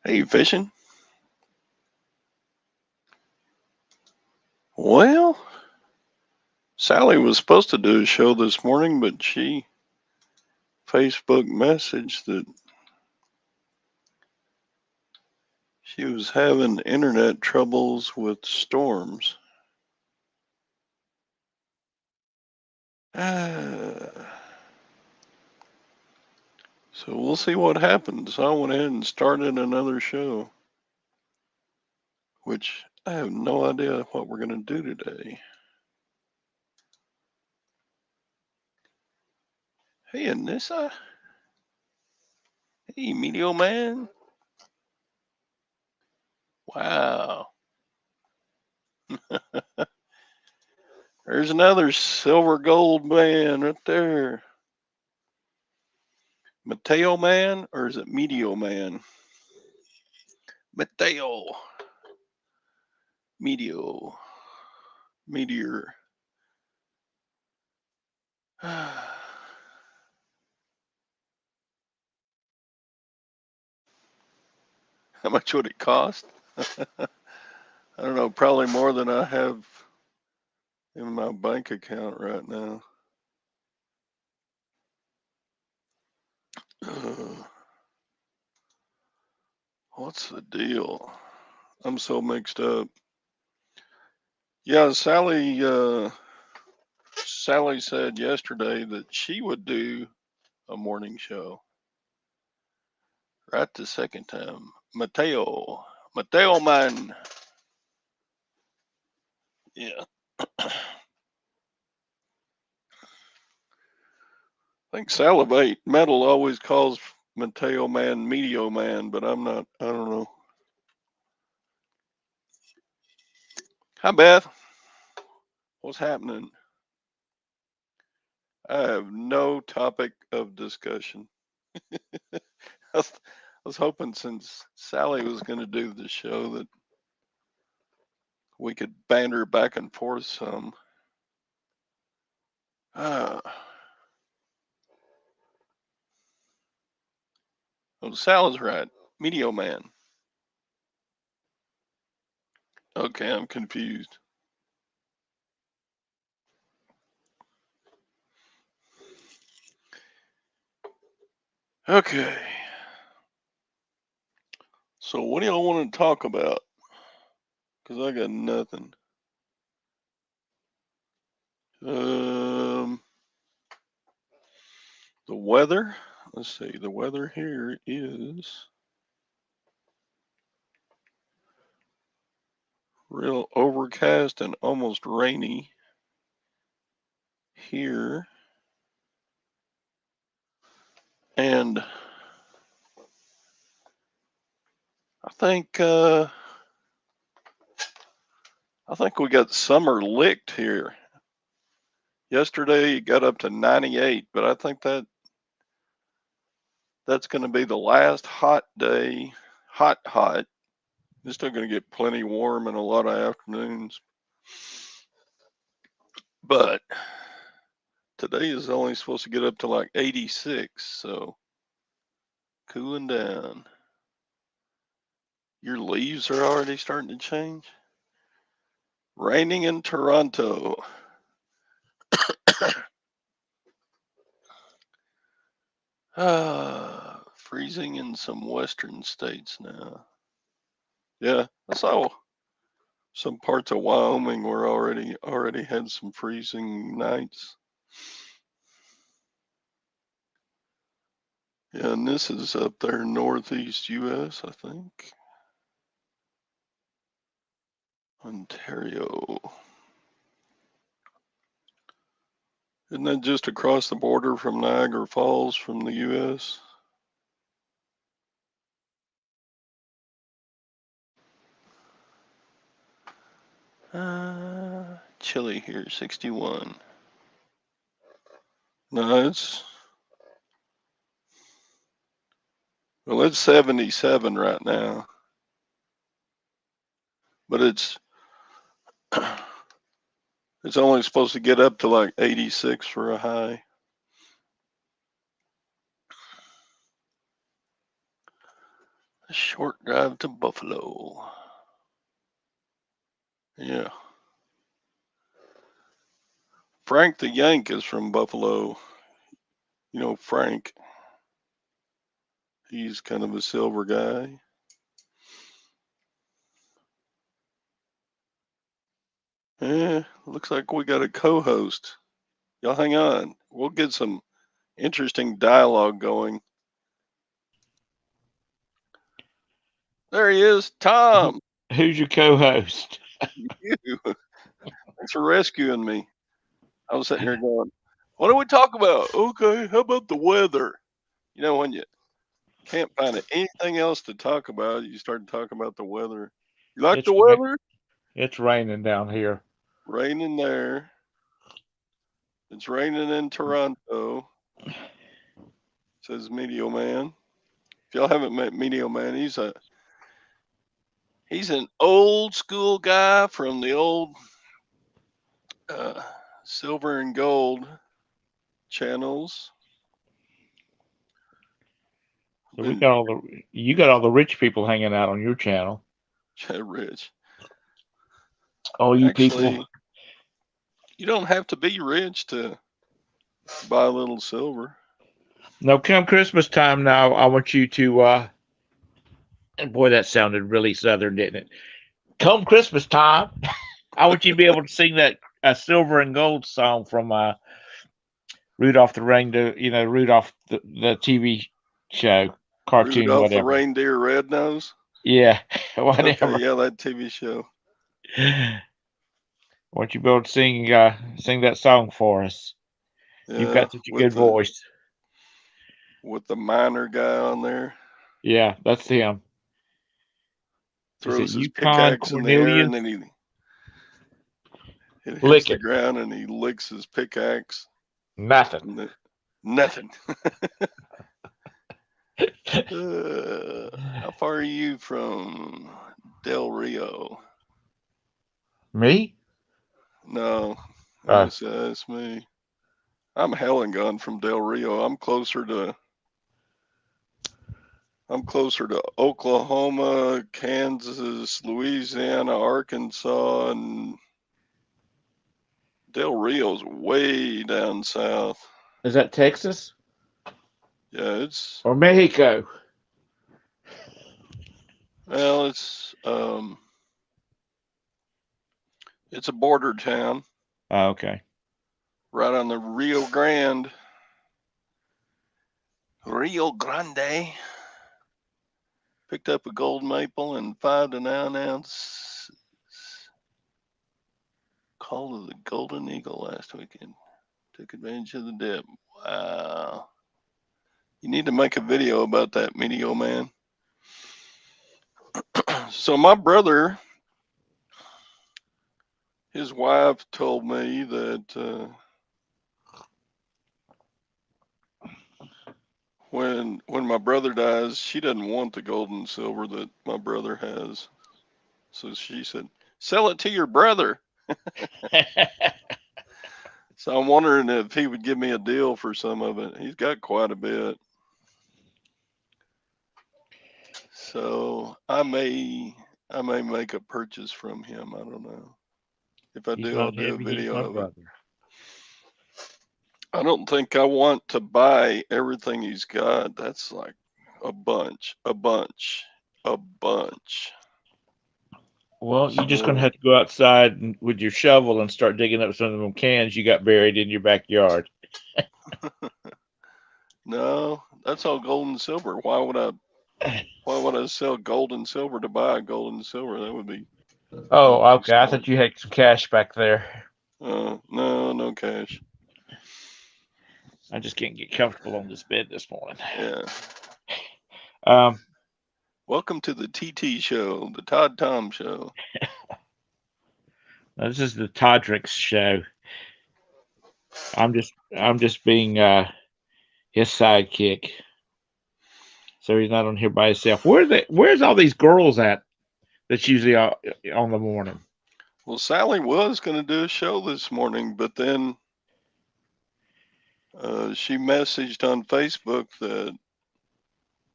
Hey, fishing? Well, Sally was supposed to do a show this morning, but she Facebook messaged that she was having internet troubles with storms. So we'll see what happens. I went ahead and started another show, which I have no idea what we're going to do today. Hey, Anissa. Hey, Medio Man. Wow. There's another silver gold man right there. Mateo Man, or is it Medio Man? Mateo. Meteor. How much would it cost? I don't know, probably more than I have in my bank account right now. What's the deal? I'm so mixed up. Yeah, Sally said yesterday that she would do a morning show. Right the second time. Mateo man. Yeah. I think Salivate Metal always calls Mateo Man Medio Man, but I don't know. Hi, Beth. What's happening? I have no topic of discussion. I was hoping since Sally was going to do the show that we could banter back and forth some. Oh, Sal's right. Medio Man. Okay, I'm confused. Okay. So what do y'all want to talk about? Because I got nothing. Um, the weather. Let's see. The weather here is real overcast and almost rainy here. And I think we got summer licked here. Yesterday it got up to 98, but I think that's going to be the last hot day. Hot. It's still going to get plenty warm in a lot of afternoons. But today is only supposed to get up to like 86, so cooling down. Your leaves are already starting to change. Raining in Toronto. Freezing in some western states now. Yeah, I saw some parts of Wyoming were already had some freezing nights. Yeah, and this is up there northeast US, I think. Ontario. Isn't that just across the border from Niagara Falls from the US? Chilly here, 61. No, it's 77 right now, but it's only supposed to get up to like 86 for a high. A short drive to Buffalo. Yeah. Frank the Yank is from Buffalo. You know, Frank. He's kind of a silver guy. Looks like we got a co-host. Y'all hang on. We'll get some interesting dialogue going. There he is, Tom. Who's your co-host? You. Thanks for rescuing me. I was sitting here going, what do we talk about? Okay, how about the weather? You know, when you can't find anything else to talk about, you start talking about the weather. You like the It's ra- weather? it's raining down here. Raining there. It's raining in Toronto, says Medio Man. If y'all haven't met Medio Man, he's an old school guy from the old uh, silver and gold channels. So we Been got you got all the rich people hanging out on your channel. rich. All you people. Actually, you don't have to be rich to buy a little silver. No, come Christmas time now, I want you to. And boy, that sounded really southern, didn't it? Come Christmas time, I want you to be able to sing that silver and gold song from Rudolph the Rudolph the TV show, cartoon, Rudolph the whatever. Reindeer Red Nose. Yeah, Okay, whatever. yeah, that TV show. I want you to be able to sing that song for us. You've Yeah, got such a good the voice. with the miner guy on there. Yeah, that's him. Is it Throws his Yukon pickaxe in the air and Cornelius? then it hits Lick the it. ground and he licks his pickaxe. Nothing. Nothing. How far are you from Del Rio? Me? No, Uh, that's me. I'm hell and gone from Del Rio. I'm closer to Oklahoma, Kansas, Louisiana, Arkansas, and Del Rio's way down south. is that Texas Yeah, it's or Mexico? well, it's a border town Oh, okay. right on the Rio Grande. Rio Grande. Picked up a gold maple and 5 to 9 ounce. Call of the Golden Eagle last weekend. Took advantage of the dip. Wow. You need to make a video about that, Medio Man. So my brother, his wife told me that when my brother dies, she doesn't want the gold and silver that my brother has. So she said, "Sell it to your brother." So I'm wondering if he would give me a deal for some of it. He's got quite a bit. So I may make a purchase from him. I don't know. If I He's do, I'll not do a heavy. He's video my of it. brother. I don't think I want to buy everything he's got. That's like a bunch, a bunch, a bunch. Well, you're just gonna So have to go outside with your shovel and start digging up some of them cans you got buried in your backyard. no, that's all gold and silver. Why would I sell gold and silver to buy gold and silver? Oh, That'd be okay. I smart. thought you had some cash back there. No, no cash. I just can't get comfortable on this bed this morning. Yeah. Um, Welcome to the TT show, the Todd Tom show. this is the Todrick's show. I'm just being his sidekick, so he's not on here by himself. Where's all these girls at? That's usually on the morning. Well, Sally was going to do a show this morning, but then she messaged on Facebook that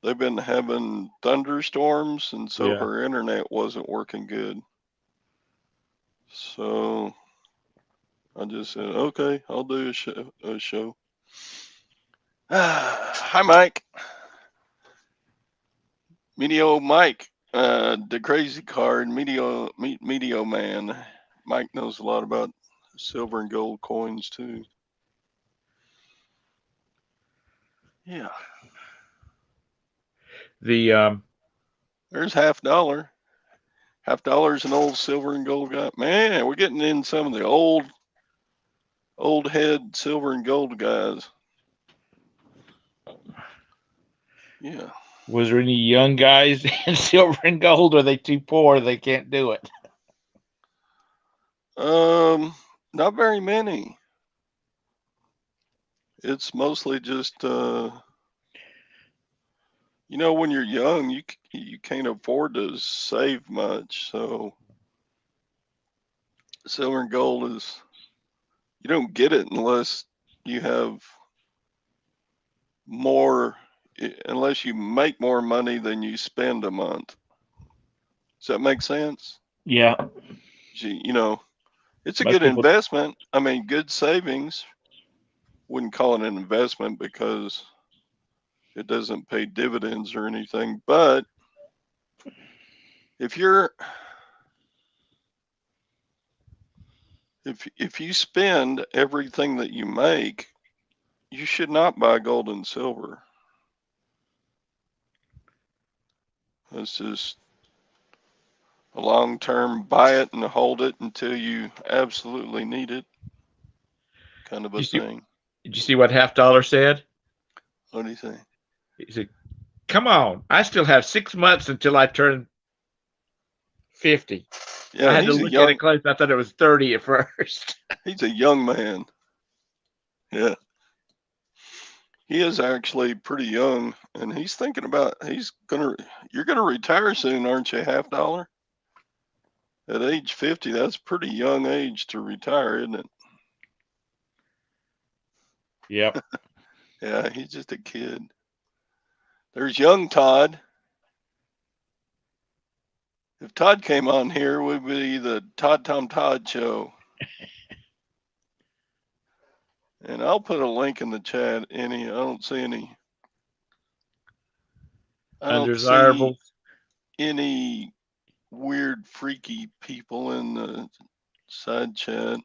they've been having thunderstorms, and so Yeah. her internet wasn't working good. So I just said, okay, I'll do a show. Hi, Mike. Medio Mike, the crazy card, Medio Man. Mike knows a lot about silver and gold coins too. Yeah, The there's $50. $50 an old silver and gold guy. Man, we're getting in some of the old head silver and gold guys. Yeah. Was there any young guys in silver and gold? Or are they too poor? They can't do it. Um, Not very many. It's mostly just when you're young, you can't afford to save much. So silver and gold is you don't get it unless you have more, unless you make more money than you spend a month. Does that make sense? Yeah. It's a Most good people. investment. I mean, good savings. Wouldn't call it an investment because it doesn't pay dividends or anything. But if you're if you spend everything that you make, you should not buy gold and silver. It's just a long term buy it and hold it until you absolutely need it kind of Did a you see? thing. Did you see what Half Dollar said? What do you think? He said, "Come on, I still have 6 months until I turn 50." I Yeah, had to look at it close. I thought it was 30 at first. he's a young man. Yeah. He is actually pretty young and he's thinking about you're gonna retire soon, aren't you, half dollar? At age 50, that's pretty young age to retire, isn't it? Yep. Yeah, he's just a kid. There's young Todd. If Todd came on here, we'd be the Todd Tom Todd show. And I'll put a link in the chat. I don't see Undesirable. any weird, freaky people in the side chat.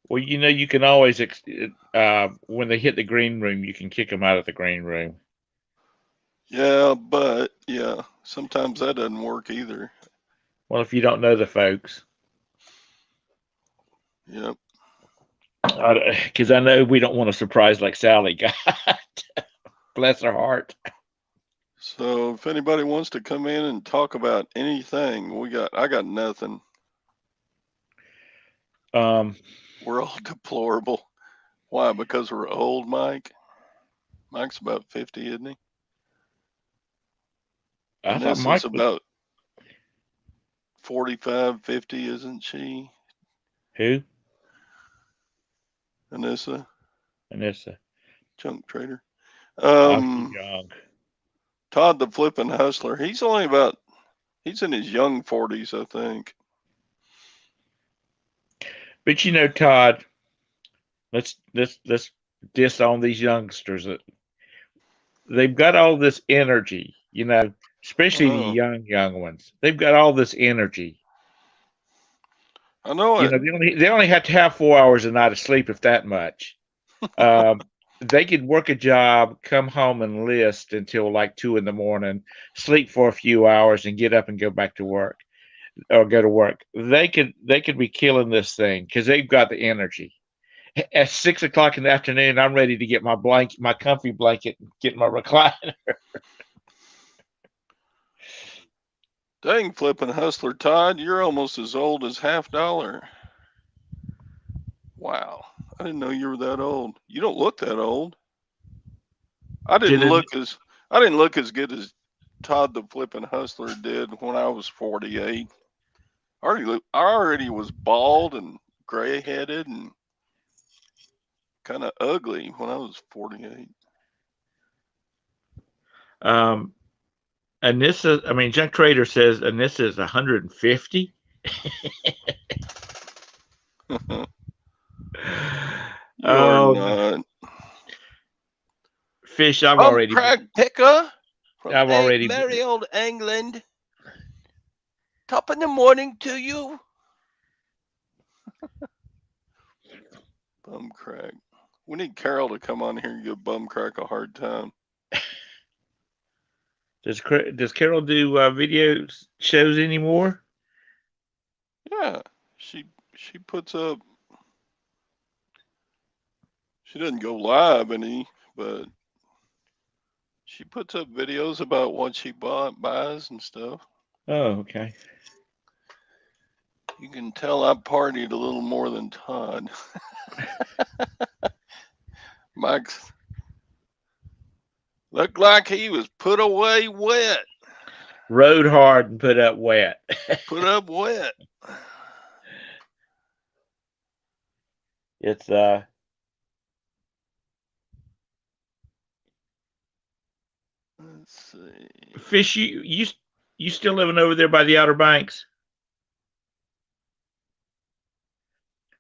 Well, you can always when they hit the green room, you can kick them out of the green room. Yeah, but yeah, sometimes that doesn't work either. Well, if you don't know the folks, Yep. because I know we don't want a surprise like Sally got. Bless her heart. So if anybody wants to come in and talk about anything, I got nothing. Um, We're all deplorable. Why? Because we're old, Mike? Mike's about 50, isn't he? I thought Anissa's Mike was about 45, 50, isn't she? who? Anissa, Anissa. junk trader. Oh, she's Um, young. Todd the flipping hustler. He's in his young 40s, I think. But Todd, let's diss on these youngsters. They've got all this energy, I especially the know. young ones. They've got all this energy. I know it. They only have to have 4 hours a night of sleep, if that much. Um, they could work a job, come home and list until like 2 in the morning, sleep for a few hours, and get up and go back to work or go to work. They could be killing this thing because they've got the energy. At 6 o'clock in the afternoon, I'm ready to get my comfy blanket, and get my recliner. Dang, flipping hustler Todd, you're almost as old as half dollar. Wow. I didn't know you were that old. You don't look that old. I didn't Did look as I didn't look as good as Todd the flipping hustler did when I was 48. I already was bald and gray headed and kind of ugly when I was 48. Um, Anissa, I mean, Junk Trader says Anissa is 150. You are Um, not. Fish, Craig Picker from I've already, merry old England. Top in the morning to you. Bum crack. We need Carol to come on here and give Bum Crack a hard time. does Carol do video shows anymore? Yeah, she puts up. She doesn't go live any, but she puts up videos about what she buys and stuff. Oh, okay. You can tell I partied a little more than Todd. Mike's looked like he was put away wet. Rode hard and put up wet. Put up wet. It's Let's see. Fish. You still living over there by the Outer Banks?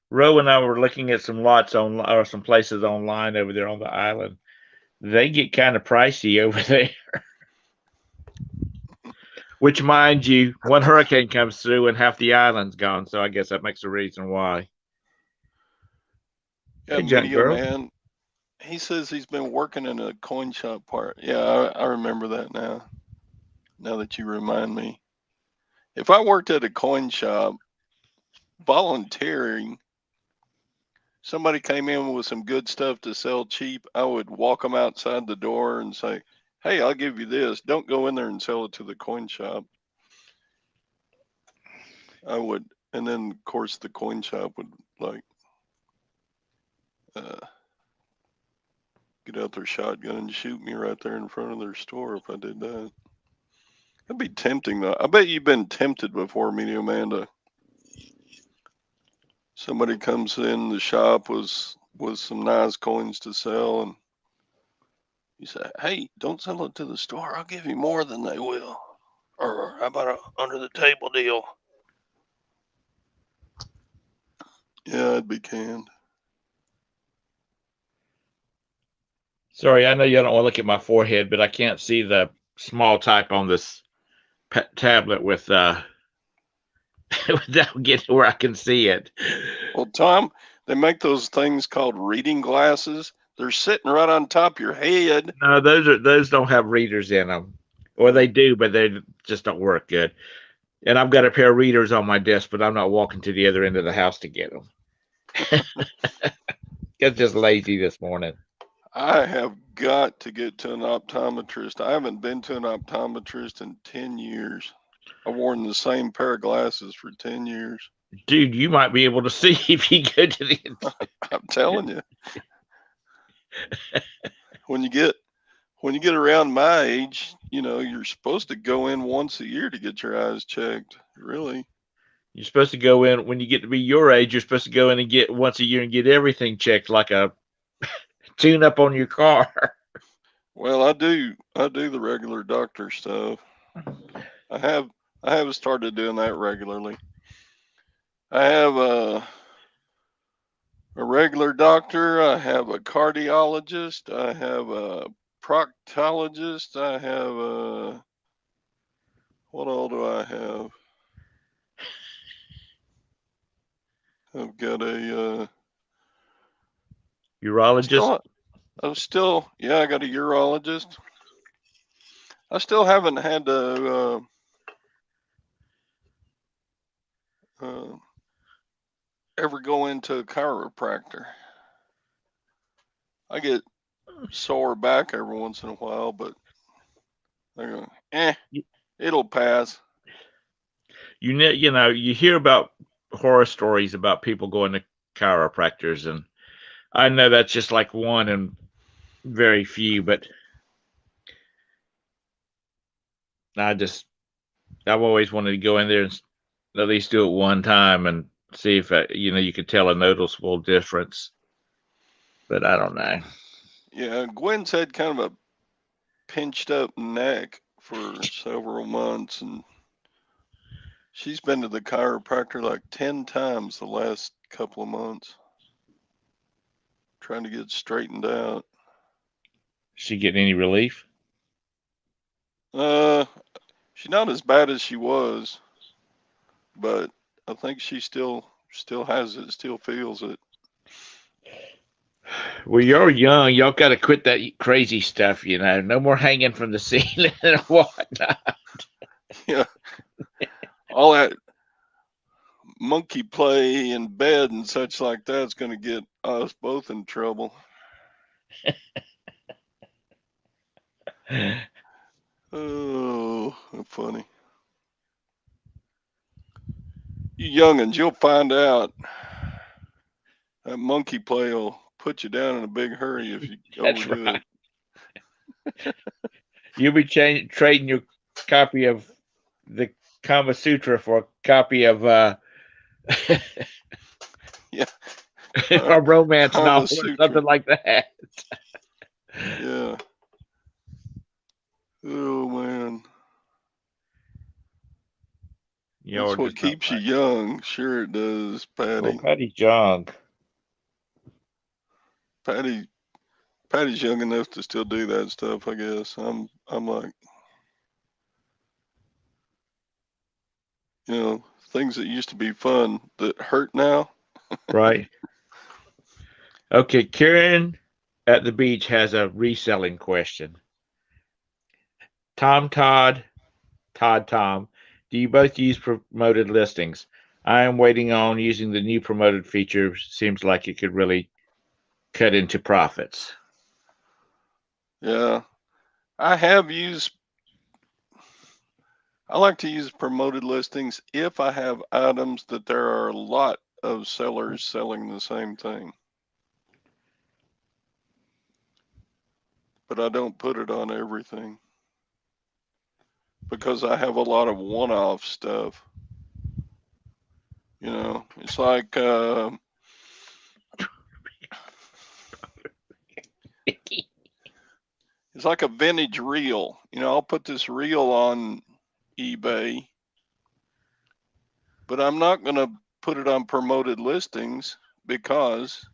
Roe and I were looking at some lots on or some places online over there on the island. They get kind of pricey over there. Which, mind you, one hurricane comes through and half the island's gone. So I guess that makes a reason why. Yeah, Hey, Junk Media Girl. Man. He says he's been working in a coin shop part. Yeah, I remember that now. Now that you remind me. If I worked at a coin shop, volunteering, somebody came in with some good stuff to sell cheap, I would walk them outside the door and say, "Hey, I'll give you this. Don't go in there and sell it to the coin shop." I would, and then of course the coin shop would like uh, get out their shotgun and shoot me right there in front of their store if I did that. That'd be tempting though. I bet you've been tempted before, Media Amanda. Somebody comes in the shop with some nice coins to sell, and you say, "Hey, don't sell it to the store. I'll give you more than they will." Or how about a under the table deal? Yeah, I'd be canned. Sorry, I know you don't want to look at my forehead, but I can't see the small type on this tablet with without getting where I can see it. Well, Tom, they make those things called reading glasses. They're sitting right on top of your head. No, those don't have readers in them, or they do, but they just don't work good. And I've got a pair of readers on my desk, but I'm not walking to the other end of the house to get them. It's just lazy this morning. I have got to get to an optometrist. I haven't been to an optometrist in 10 years. I've worn the same pair of glasses for 10 years. Dude, you might be able to see if you go to the. I'm telling you. When you get around my age, you're supposed to go in once a year to get your eyes checked. Really? You're supposed to go in when you get to be your age. You're supposed to go in and get once a year and get everything checked, like a tune up on your car. Well, I do the regular doctor stuff. I have started doing that regularly. I have a regular doctor. I have a cardiologist. I have a proctologist. I have a what all do I have? I've got a Urologist. I got a urologist. I still haven't had to uh, ever go into a chiropractor. I get sore back every once in a while, but I go, it'll pass. You hear about horror stories about people going to chiropractors, and I know that's just like one and very few, but I've always wanted to go in there and at least do it one time and see if you could tell a noticeable difference. But I don't know. Yeah, Gwen's had kind of a pinched up neck for several months, and she's been to the chiropractor like 10 times the last couple of months, trying to get straightened out. She getting any relief? Uh, she's not as bad as she was, but I think she still has it, still feels it. Well, you're young. Y'all got to quit that crazy stuff, you know. No more hanging from the ceiling and whatnot. Yeah, all that monkey play in bed and such like that's going to get us both in trouble. Oh, funny. You youngins, you'll find out that monkey play will put you down in a big hurry if you That's overdo right. it. You'll be trading your copy of the Kama Sutra for a copy of Yeah, a romance Kama novel or Sutra. something like that. Yeah. Oh man, You're that's what just not keeps you right. young. Sure it does, Well, Patty. Patty Young. Patty, Patty's young enough to still do that stuff. I guess I'm like, things that used to be fun that hurt now. Right. Okay, Karen at the beach has a reselling question. Tom Todd, Todd Tom, do you both use promoted listings? I am waiting on using the new promoted feature. Seems like it could really cut into profits. Yeah, I have used. I like to use promoted listings if I have items that there are a lot of sellers selling the same thing, but I don't put it on everything because I have a lot of one-off stuff. It's like it's like a vintage reel. I'll put this reel on eBay, but I'm not going to put it on promoted listings because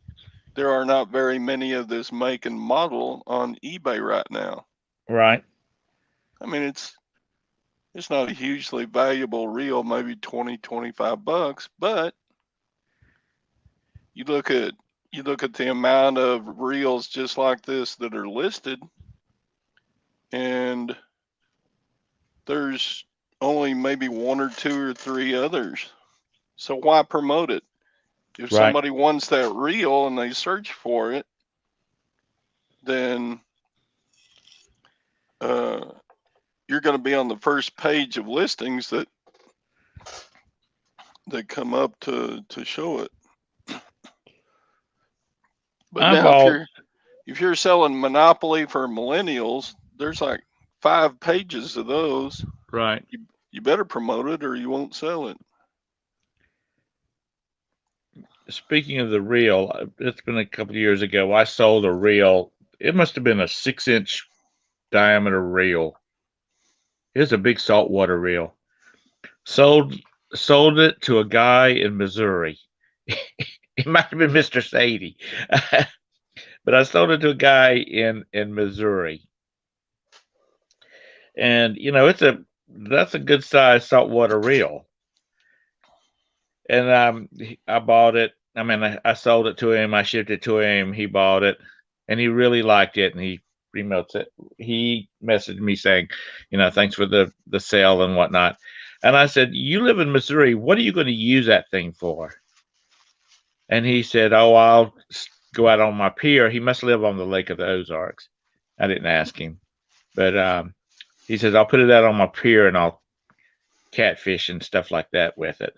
there are not very many of this make and model on eBay right now. Right. I mean, it's not a hugely valuable reel, maybe 20, 25 bucks, but you look at you look at the amount of reels just like this that are listed, and there's only maybe one or two or three others. So why promote it? If Right. somebody wants that reel and they search for it, then uh, you're going to be on the first page of listings that come up to show it. But I now bought if you're selling Monopoly for millennials, there's like 5 pages of those. right. You better promote it or you won't sell it. Speaking of the reel, it's been a couple of years ago. I sold a reel. It must have been a 6-inch diameter reel. It was a big saltwater reel. Sold sold it to a guy in Missouri. It might have been Mr. Sadie, but I sold it to a guy in Missouri, and that's a good sized saltwater reel. And I bought it. I mean, I sold it to him. I shipped it to him. He bought it, and he really liked it. And he remotes it. He messaged me saying, thanks for the sale and whatnot. And I said, you live in Missouri. What are you going to use that thing for? And he said, oh, I'll go out on my pier. He must live on the Lake of the Ozarks. I didn't ask him, but he says I'll put it out on my pier and I'll catfish and stuff like that with it.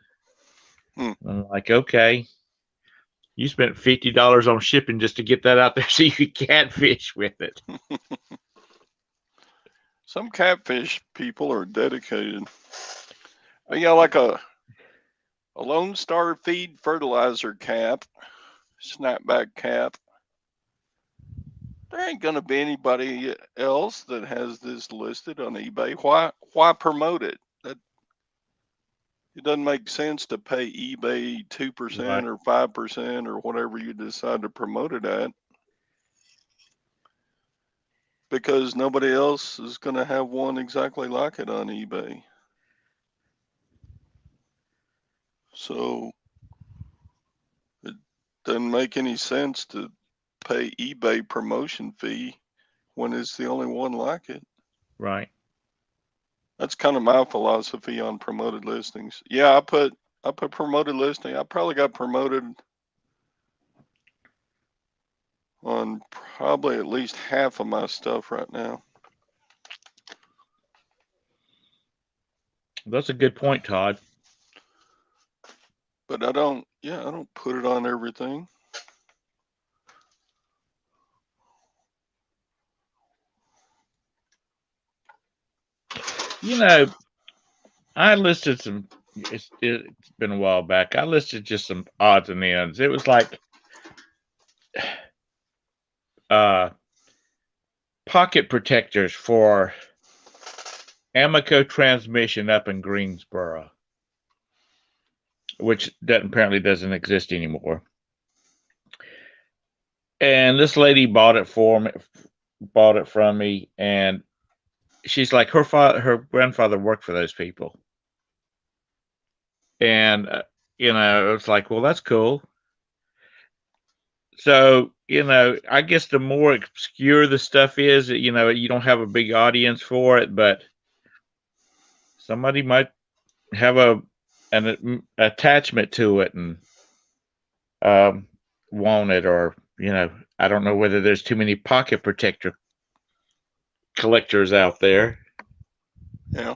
Hmm. I'm like, okay. You spent $50 on shipping just to get that out there so you could catfish with it. Some catfish people are dedicated. But yeah, like a Lone Star feed fertilizer cap, snapback cap. There ain't gonna be anybody else that has this listed on eBay. Why promote it? That it doesn't make sense to pay eBay Right. 2% or 5% or whatever you decide to promote it at, because nobody else is gonna have one exactly like it on eBay. So it doesn't make any sense to pay eBay promotion fee when it's the only one like it. Right. That's kind of my philosophy on promoted listings. Yeah, I put promoted listing. I probably got promoted on probably at least half of my stuff right now. That's a good point, Todd. But I don't put it on everything. You know, I listed some. It's been a while back. I listed just some odds and ends. It was like uh, pocket protectors for Amico transmission up in Greensboro, which apparently doesn't exist anymore. And this lady bought it from me, and she's like her grandfather worked for those people, and it's like, well, that's cool. So, I guess the more obscure the stuff is, you don't have a big audience for it, but somebody might have an attachment to it and um, want it, or I don't know whether there's too many pocket protector collectors out there. Yeah.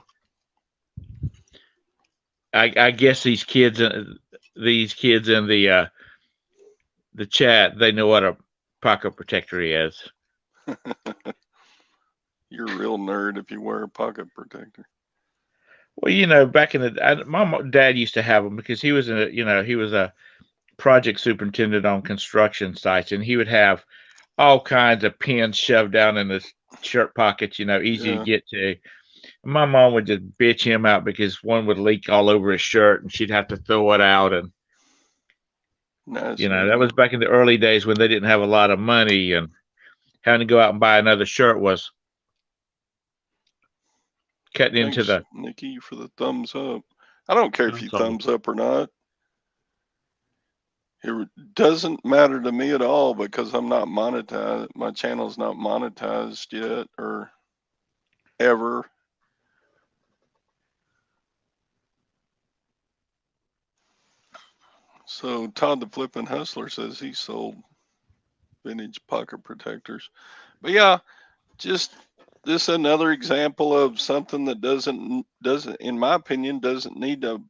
I guess these kids in the chat, they know what a pocket protector is. You're a real nerd if you wear a pocket protector. Well, back in my dad used to have them because he was a project superintendent on construction sites, and he would have all kinds of pins shoved down in his shirt pockets, easy to Yeah. get to. My mom would just bitch him out because one would leak all over his shirt, and she'd have to throw it out. And Nice that lady. was back in the early days when they didn't have a lot of money, and having to go out and buy another shirt was cutting into Thanks, the Nikki, for the thumbs up. I don't care if you console. thumbs up or not. It doesn't matter to me at all because I'm not monetized. My channel's not monetized yet or ever. So Todd the Flippin' Hustler says he sold vintage pocket protectors. But yeah, just this another example of something that doesn't in my opinion doesn't need to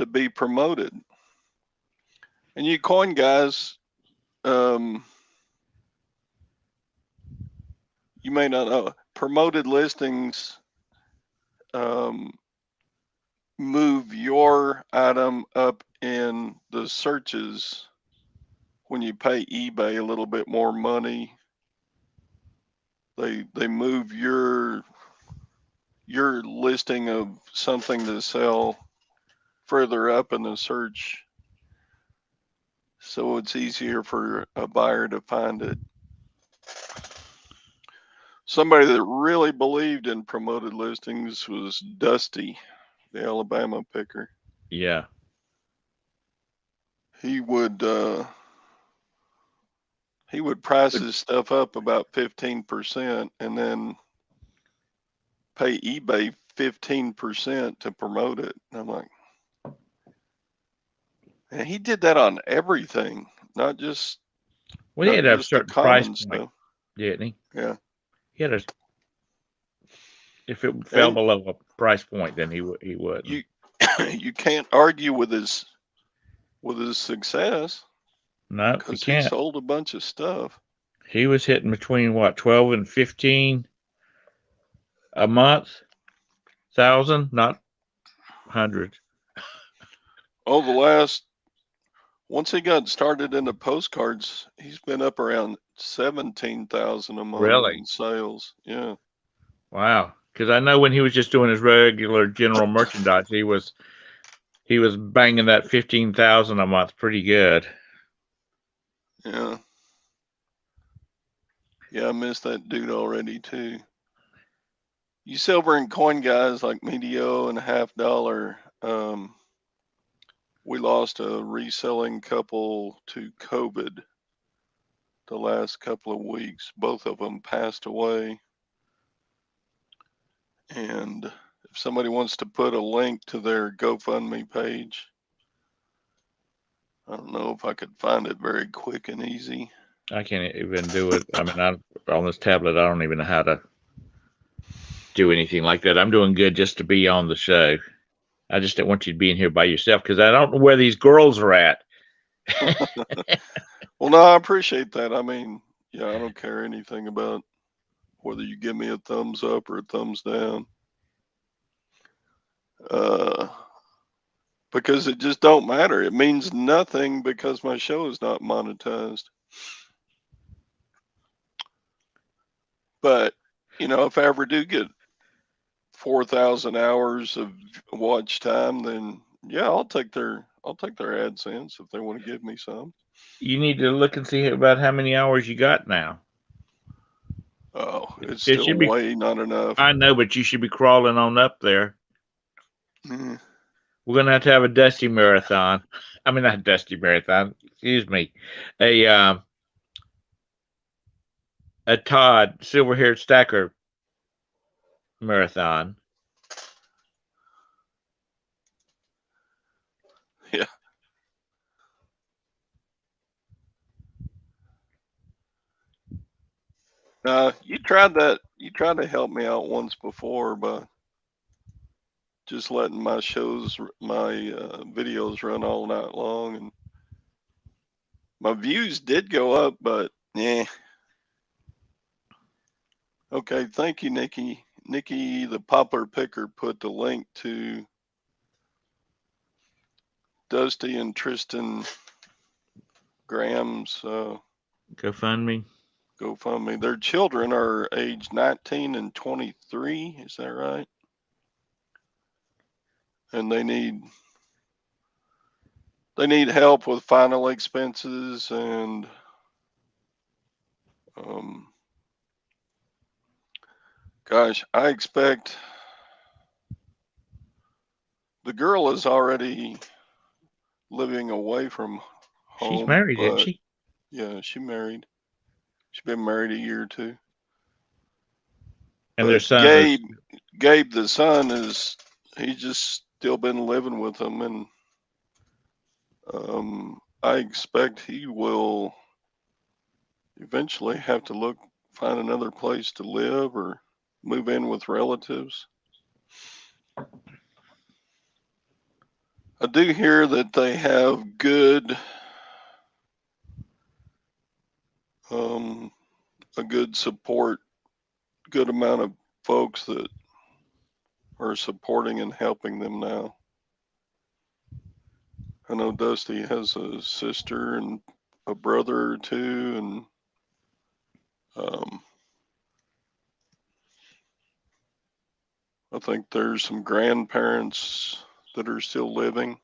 be promoted. And you coin guys, um, you may not know promoted listings um, move your item up in the searches when you pay eBay a little bit more money. They move your listing of something to sell further up in the search, so it's easier for a buyer to find it. Somebody that really believed in promoted listings was Dusty, the Alabama picker. Yeah. He would price his stuff up about 15% and then pay eBay 15% to promote it. And I'm like, and he did that on everything, not just Well, he not had a just the certain price common point, stuff. didn't he? Yeah. He had a If it fell And below a price point, then he wouldn't. you you can't argue with his success No, you because he can't. sold a bunch of stuff. He was hitting between what 12 and 15 a month, thousand, not hundreds. Oh, once he got started in the postcards, he's been up around 17,000 a month Really? in sales. Yeah. Wow. Because I know when he was just doing his regular general merchandise, he was banging that 15,000 a month pretty good. Yeah. Yeah, I miss that dude already too. You silver and coin guys like Medio and Half Dollar, we lost a reselling couple to COVID the last couple of weeks. Both of them passed away. And if somebody wants to put a link to their GoFundMe page, I don't know if I could find it very quick and easy. I can't even do it. I mean, on this tablet, I don't even know how to do anything like that. I'm doing good just to be on the show. I just don't want you to be in here by yourself because I don't know where these girls are at. Well, no, I appreciate that. I mean, yeah, I don't care anything about whether you give me a thumbs up or a thumbs down. Uh, because it just don't matter. It means nothing because my show is not monetized. But, if I ever do get 4,000 hours of watch time, then yeah, I'll take their AdSense if they want to give me some. You need to look and see about how many hours you got now. Oh, it's It still should be. way not enough. I know, but you should be crawling on up there. Mm, We're gonna have a Dusty marathon. I mean, not Dusty marathon. Excuse me. A Todd Silverhair Stacker marathon. yeah. You tried that. You tried to help me out once before by just letting my videos run all night long, and my views did go up, but yeah. Okay, thank you, Nikki. Nikki, the poplar picker, put the link to Dusty and Tristan Graham's GoFundMe. GoFundMe. Their children are age 19 and 23. Is that right? And they need help with final expenses and um, gosh, I expect the girl is already living away from She's home, married, isn't but she? yeah, she married. She's been married a year or two. And their But son is. Gabe, the son, he's just still been living with them, and I expect he will eventually have to find another place to live or move in with relatives. I do hear that they have um, a good support, good amount of folks that are supporting and helping them now. I know Dusty has a sister and a brother or two, and um, I think there's some grandparents that are still living.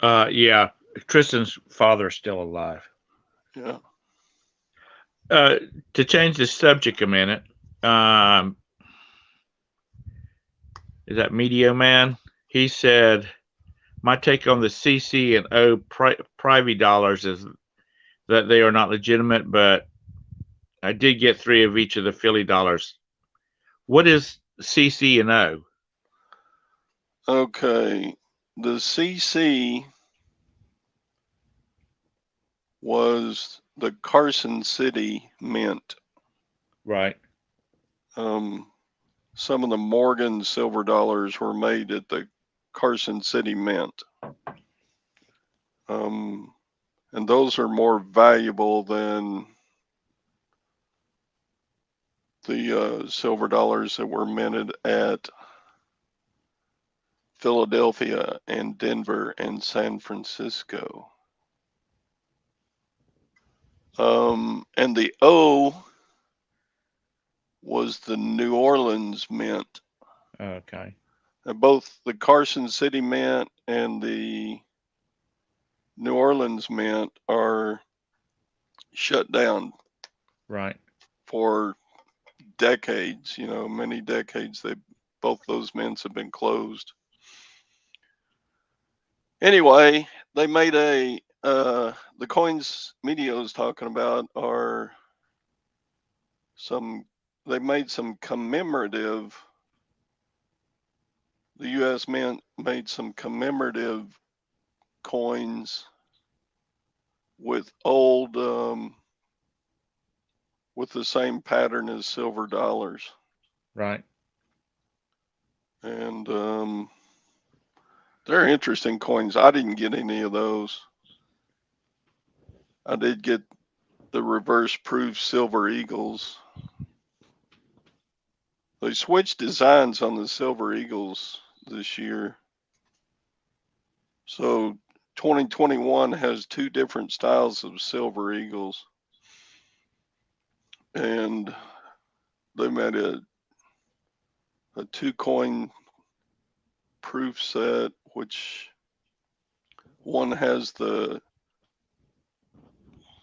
Yeah. Tristan's father is still alive. Yeah. Uh, to change the subject a minute, um, is that Medio Man? He said, "My take on the CC and O privy dollars is that they are not legitimate, but I did get 3 of each of the Philly dollars. What is CC and O?" Okay. The CC was the Carson City Mint. Right. Um, some of the Morgan silver dollars were made at the Carson City Mint. Um, and those are more valuable than the silver dollars that were minted at Philadelphia and Denver and San Francisco. And the O was the New Orleans Mint. Okay. Both the Carson City Mint and the New Orleans Mint are shut down Right. for decades. Many decades. Both those mints have been closed. Anyway, they made the coins Medio is talking about are some. They made some commemorative. The U.S. Mint made some commemorative coins with old with the same pattern as silver dollars. Right. And they're interesting coins. I didn't get any of those. I did get the reverse proof silver eagles. They switched designs on the silver eagles this year. So 2021 has two different styles of silver eagles. And they made a two coin proof set, which one has the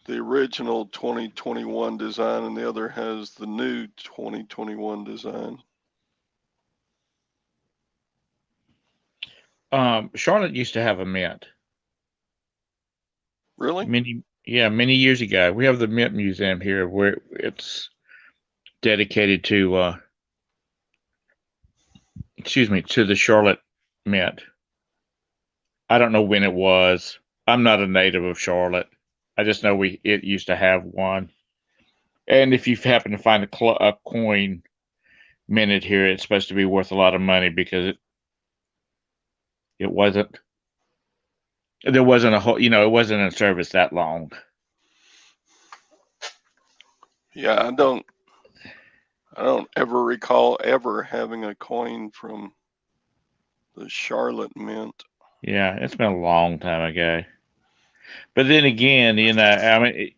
original 2021 design and the other has the new 2021 design. Charlotte used to have a mint Really? many years ago. We have the Mint Museum here where it's dedicated to to the Charlotte Mint. I don't know when it was. I'm not a native of Charlotte. I just know it used to have one. And if you happen to find a coin minted here, it's supposed to be worth a lot of money because it wasn't. There wasn't a whole, it wasn't in service that long. Yeah, I don't ever recall ever having a coin from the Charlotte Mint. Yeah, it's been a long time ago. But then again, I mean,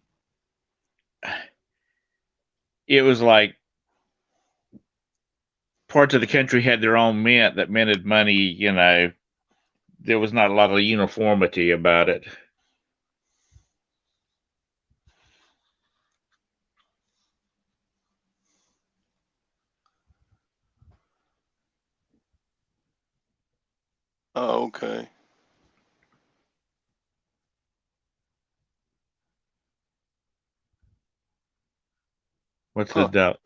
it was like parts of the country had their own mint that minted money. There was not a lot of uniformity about it. Oh, okay. What's the Huh. doubt?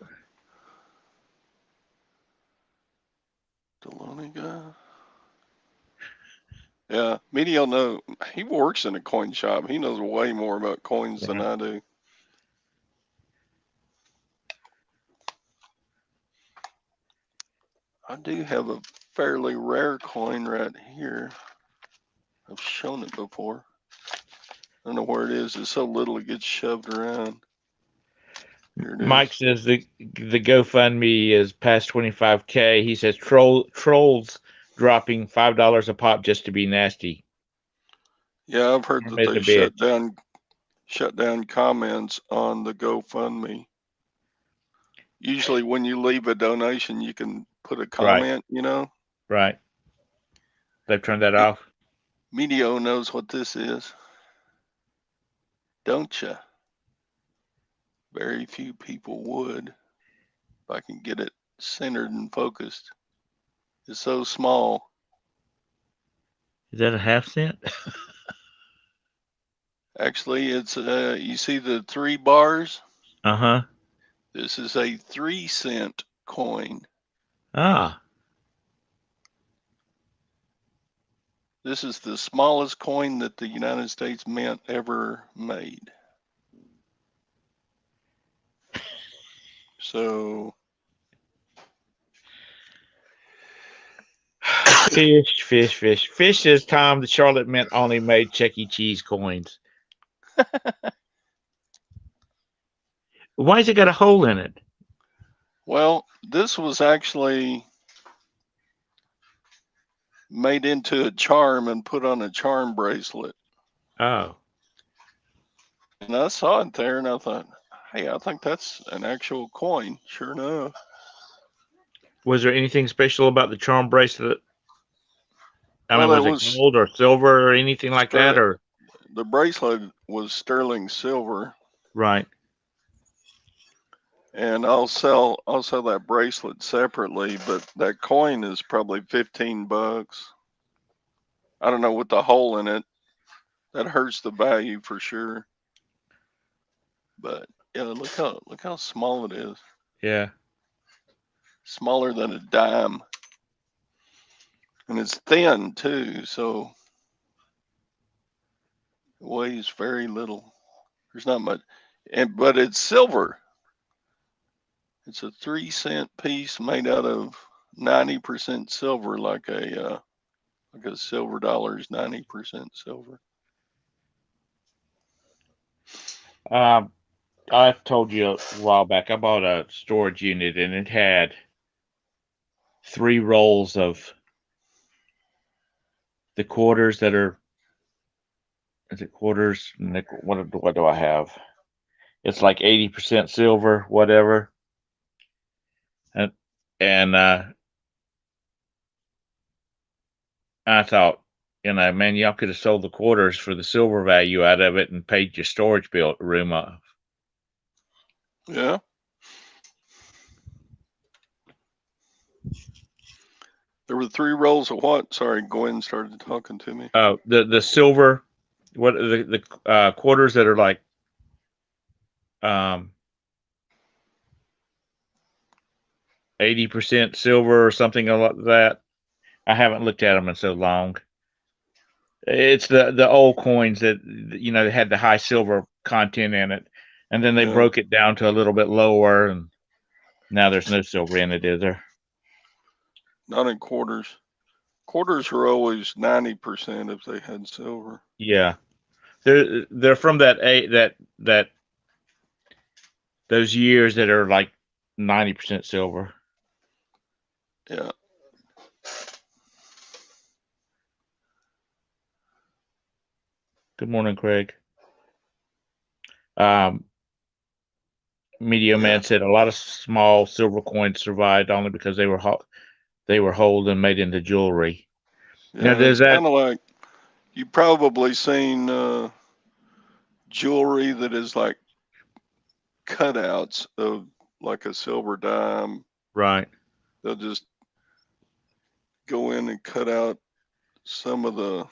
Deloney guy. Yeah, Medio know he works in a coin shop. He knows way more about coins than Yeah. I do. I do have a fairly rare coin right here. I've shown it before. I don't know where it is. It's so little it gets shoved around. Here it Mike is. says the GoFundMe is past 25K. He says trolls dropping $5 a pop just to be nasty. Yeah, I've heard that As a they bitch. shut down comments on the GoFundMe. Usually when you leave a donation, you can put a Right. comment. Right. They've turned that off. Medio knows what this is, don't you? Very few people would. If I can get it centered and focused. It's so small. Is that a half cent? Actually, it's you see the 3 bars? Uh-huh. This is a 3 cent coin. Ah. This is the smallest coin that the United States Mint ever made. So Fish, fish, fish. Fish says Tom, the Charlotte Mint only made Chuck E. Cheese coins. Why's it got a hole in it? well, this was actually made into a charm and put on a charm bracelet. Oh. And I saw it there, and I thought, hey, I think that's an actual coin. Sure enough. Was there anything special about the charm bracelet? I mean, Well, it was it was gold or silver or anything like that? ster- Or the bracelet was sterling silver, right? and I'll sell that bracelet separately, but that coin is probably $15. I don't know, with the hole in it, that hurts the value for sure. But yeah, look how small it is. Yeah. Smaller than a dime, and it's thin too, so it weighs very little. There's not much, but it's silver. It's a 3 cent piece made out of 90% silver, like a silver dollar is 90% silver. Um, I told you a while back I bought a storage unit and it had 3 rolls of the quarters that are is it quarters? What do I have? It's like 80% silver, whatever. And and I thought, man, y'all could have sold the quarters for the silver value out of it and paid your storage bill room off. Yeah. There were 3 rolls of what? Sorry, Gwen started talking to me. The silver, what the quarters that are like um 80% silver or something like that. I haven't looked at them in so long. It's the old coins that they had the high silver content in it, and then they Yeah, broke it down to a little bit lower, and now there's no silver in it, is there? not in quarters. Quarters were always 90% if they had silver. Yeah, they're from that those years that are like 90% silver. Yeah. Good morning, Craig. Um, Media Yeah. Man said a lot of small silver coins survived only because they were holed and made into jewelry. Now, Yeah. does It's that kind of like you probably seen jewelry that is like cutouts of like a silver dime. right? They'll just go in and cut out some of the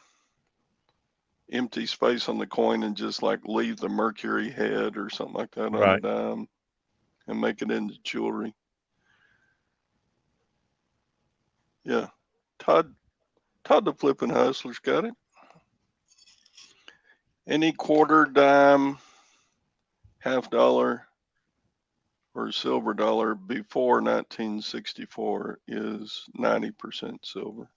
empty space on the coin and just like leave the mercury head or something like that on a Right. dime and make it into jewelry. Yeah. Todd Todd the Flippin' Hustler's got it. Any quarter, dime, half dollar, or silver dollar before 1964 is 90% silver.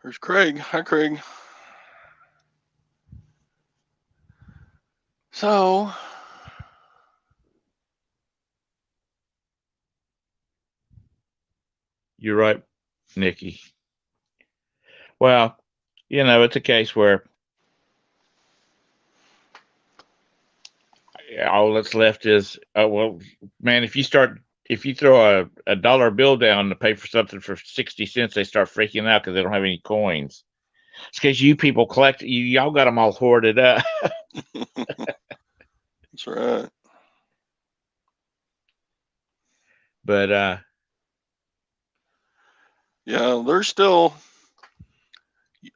There's Craig. Hi, Craig. So, You're right, Nikki. Well, it's a case where all that's left is, well, man, if you throw a dollar bill down to pay for something for 60 cents, they start freaking out because they don't have any coins. It's because you people y'all got them all hoarded up. that's right. But, Yeah, there's still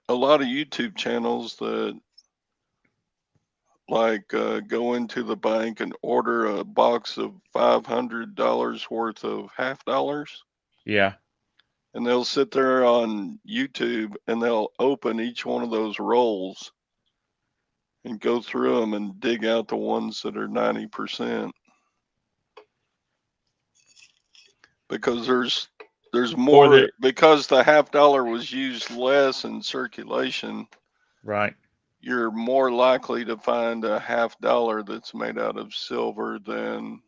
a lot of YouTube channels that go into the bank and order a box of $500 worth of half dollars. yeah, And they'll sit there on YouTube and they'll open each one of those rolls and go through them and dig out the ones that are 90% because there's or more because the half dollar was used less in circulation. right, You're more likely to find a half dollar that's made out of silver than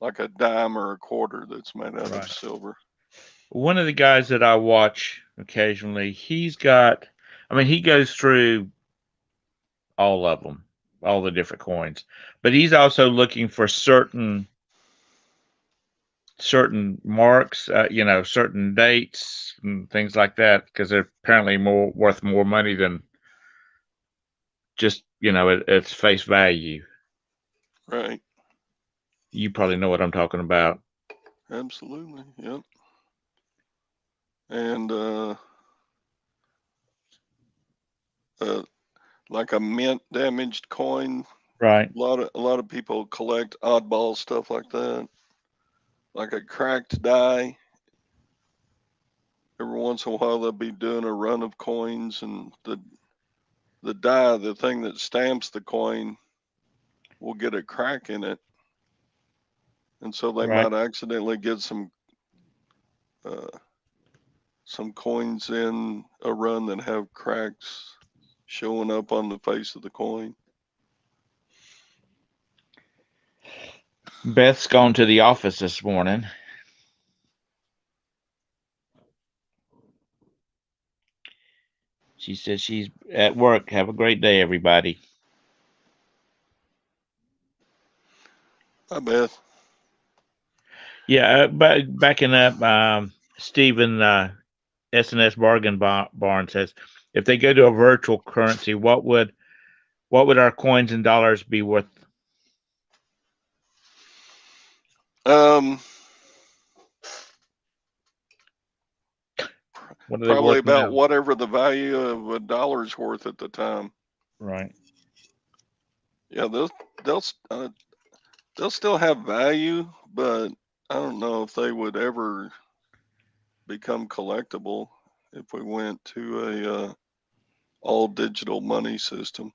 like a dime or a quarter that's made out of right. silver. One of the guys that I watch occasionally, he's got I mean, he goes through all of them, all the different coins, but he's also looking for certain marks, certain dates and things like that, because they're apparently more worth more money than just its face value. Right. You probably know what I'm talking about. Absolutely. Yep. And uh, like a mint damaged coin, Right, a lot of people collect oddball stuff like that. Like a cracked die. Every once in a while they'll be doing a run of coins, and the die, the thing that stamps the coin, will get a crack in it, and so they right. might accidentally get uh, some coins in a run that have cracks showing up on the face of the coin. Beth's gone to the office this morning. She said she's at work. Have a great day, everybody. Hi, Beth. Yeah, but backing up, Stephen SNS Barn says, if they go to a virtual currency, what would our coins and dollars be worth? Um, What are they Probably worth about now? whatever the value of a dollar's worth at the time. Right. Yeah, they'll they'll still have value, but I don't know if they would ever become collectible if we went to a all digital money system.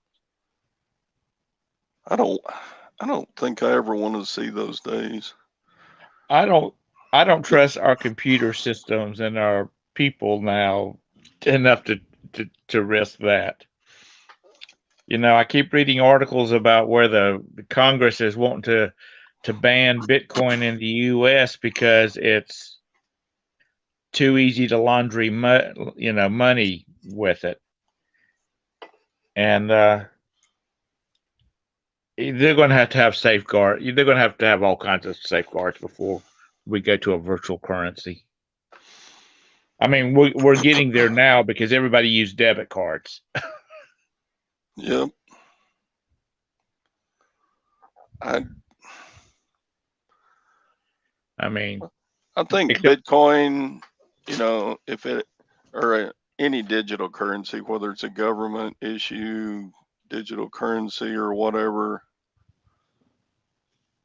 I don't I don't think I ever want to see those days. I don't I don't trust our computer systems and our people now enough to risk that. I keep reading articles about where the Congress is wanting to ban Bitcoin in the U.S. because it's too easy to laundry money with it, and they're going to have safeguard. They're going to have all kinds of safeguards before we go to a virtual currency. I mean, we're getting there now because everybody used debit cards. Yep. I I mean, I think except Bitcoin, if it or any digital currency, whether it's a government issue, digital currency or whatever,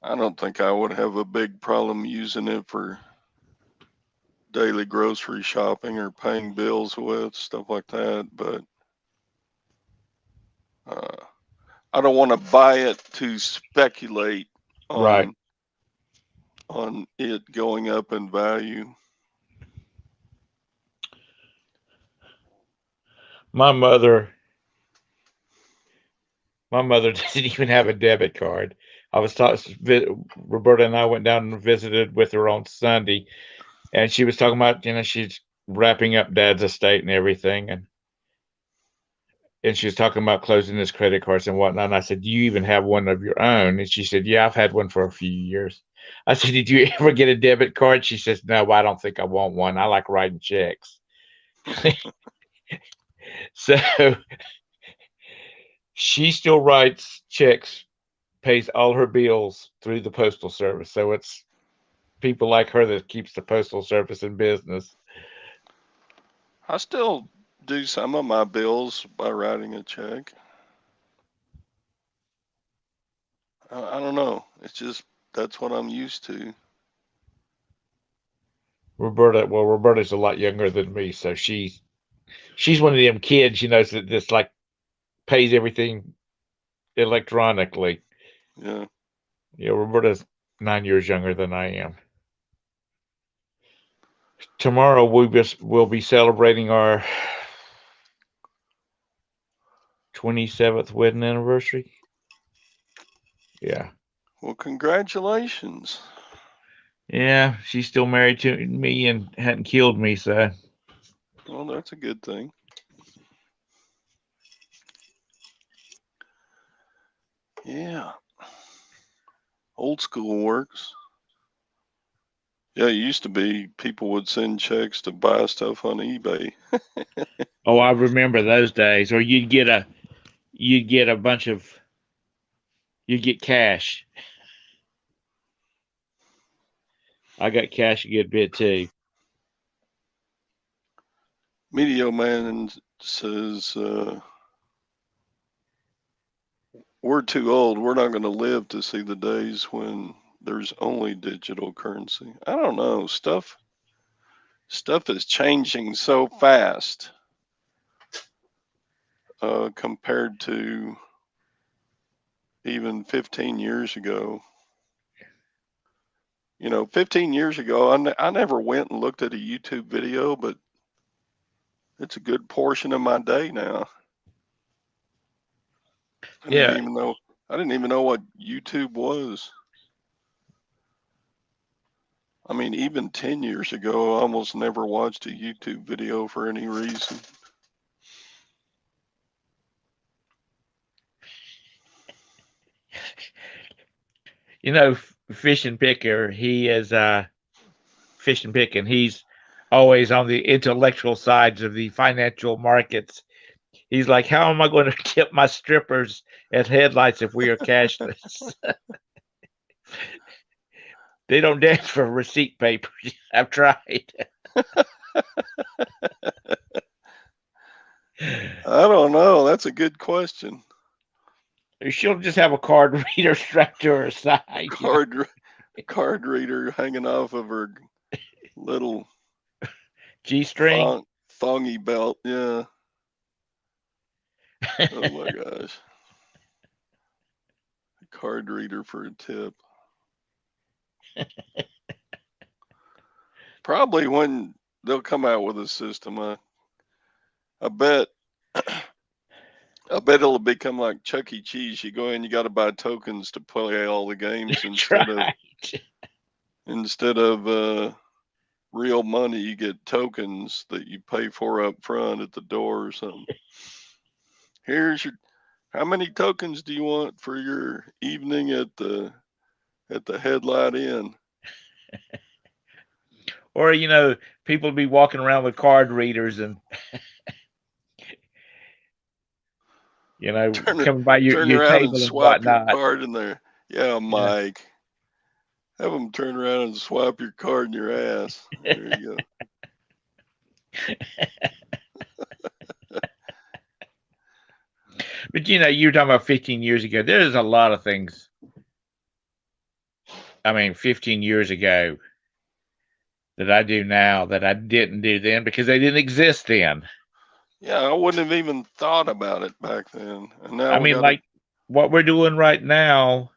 I don't think I would have a big problem using it for daily grocery shopping or paying bills with stuff like that. But uh, I don't want to buy it to speculate right. on it going up in value. My mother, my mother doesn't even have a debit card. I was talking. Roberta and I went down and visited with her on Sunday, and she was talking about she's wrapping up Dad's estate and everything, and she was talking about closing his credit cards and whatnot. And I said, "Do you even have one of your own?" And she said, "Yeah, I've had one for a few years." I said, "Did you ever get a debit card?" She says, "No, I don't think I want one. I like writing checks." So she still writes checks, pays all her bills through the postal service. So it's people like her that keeps the postal service in business. I still do some of my bills by writing a check. I don't know. It's just that's what I'm used to. Roberta's a lot younger than me, so she's one of them kids, that just like pays everything electronically. Yeah. Yeah, Roberta's 9 years younger than I am. Tomorrow we'll be celebrating our 27th wedding anniversary. Yeah. Well, congratulations. Yeah, she's still married to me and hadn't killed me, so Well, that's a good thing. Yeah, old school works. Yeah, it used to be people would send checks to buy stuff on eBay. Oh, I remember those days. Or you'd get a bunch of you'd get cash. I got cash a good bit too. Medio Man says, we're too old. We're not going to live to see the days when there's only digital currency. I don't know. Stuff is changing so fast compared to even 15 years ago. 15 years ago, I never went and looked at a YouTube video, but it's a good portion of my day now. I didn't Yeah, even know. I didn't even know what YouTube was. I mean, even 10 years ago, I almost never watched a YouTube video for any reason. Fish and Picker. He is Fish and Pick, and he's always on the intellectual sides of the financial markets. He's like, how am I going to tip my strippers at headlights if we are cashless? They don't dance for receipt papers. I've tried. I don't know. That's a good question. She'll just have a card reader strapped to her side. Card card reader hanging off of her little G string. thongy belt. Yeah. Oh my gosh. Card reader for a tip. Probably when they'll come out with a system. I bet. I bet it'll become like Chuck E. Cheese. You go in, you got to buy tokens to play all the games That's right. instead of real money. You get tokens that you pay for up front at the door or something. Here's your. How many tokens do you want for your evening at the Headlight Inn? Or people be walking around with card readers and Turn coming by your, turn your around and table and swap your whatnot. card in there. Yeah, Yeah. Mike. Have them turn around and swap your card in your ass. There you But you're talking about 15 years ago. There's a lot of things. I mean, 15 years ago that I do now that I didn't do then because they didn't exist then. Yeah, I wouldn't have even thought about it back then. And now I we mean, got it. like what we're doing right now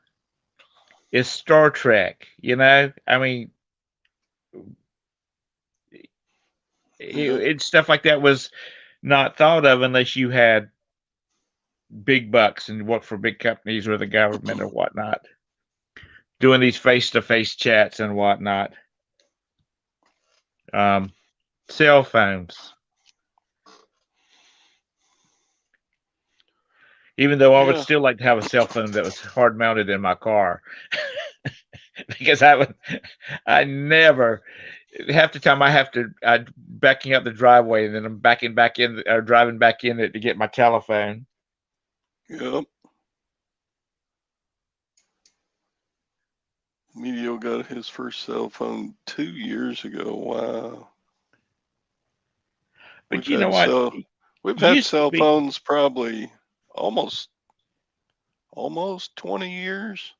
is Star Trek. I mean, Yeah, it's stuff like that was not thought of unless you had big bucks and worked for big companies or the government or whatnot, doing these face-to-face chats and whatnot. Um, Cell phones. Even though I would yeah, still like to have a cell phone that was hard mounted in my car, because I never, half the time I backing up the driveway and then I'm backing back in or driving back in it to get my telephone. yep. Medio got his first cell phone 2 years ago. Wow. But We've you know had what? cell It we've had used to cell be, phones probably almost almost 20 years.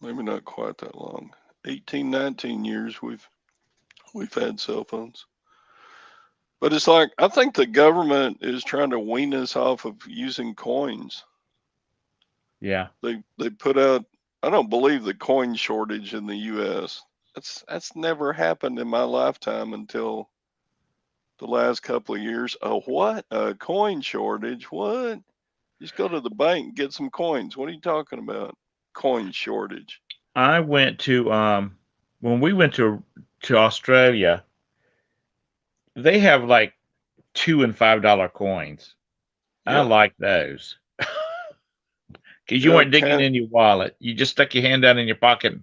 Maybe not quite that long. 18, 19 years we've had cell phones. But it's like I think the government is trying to wean us off of using coins. yeah. They put out. I don't believe the coin shortage in the U.S. That's never happened in my lifetime until the last couple of years. A what? A coin shortage? What? Just go to the bank and get some coins. What are you talking about? Coin shortage. I went to when we went to Australia, they have like $2 and $5 coins. I Yeah, like those because you yeah, weren't digging in your wallet. You just stuck your hand down in your pocket.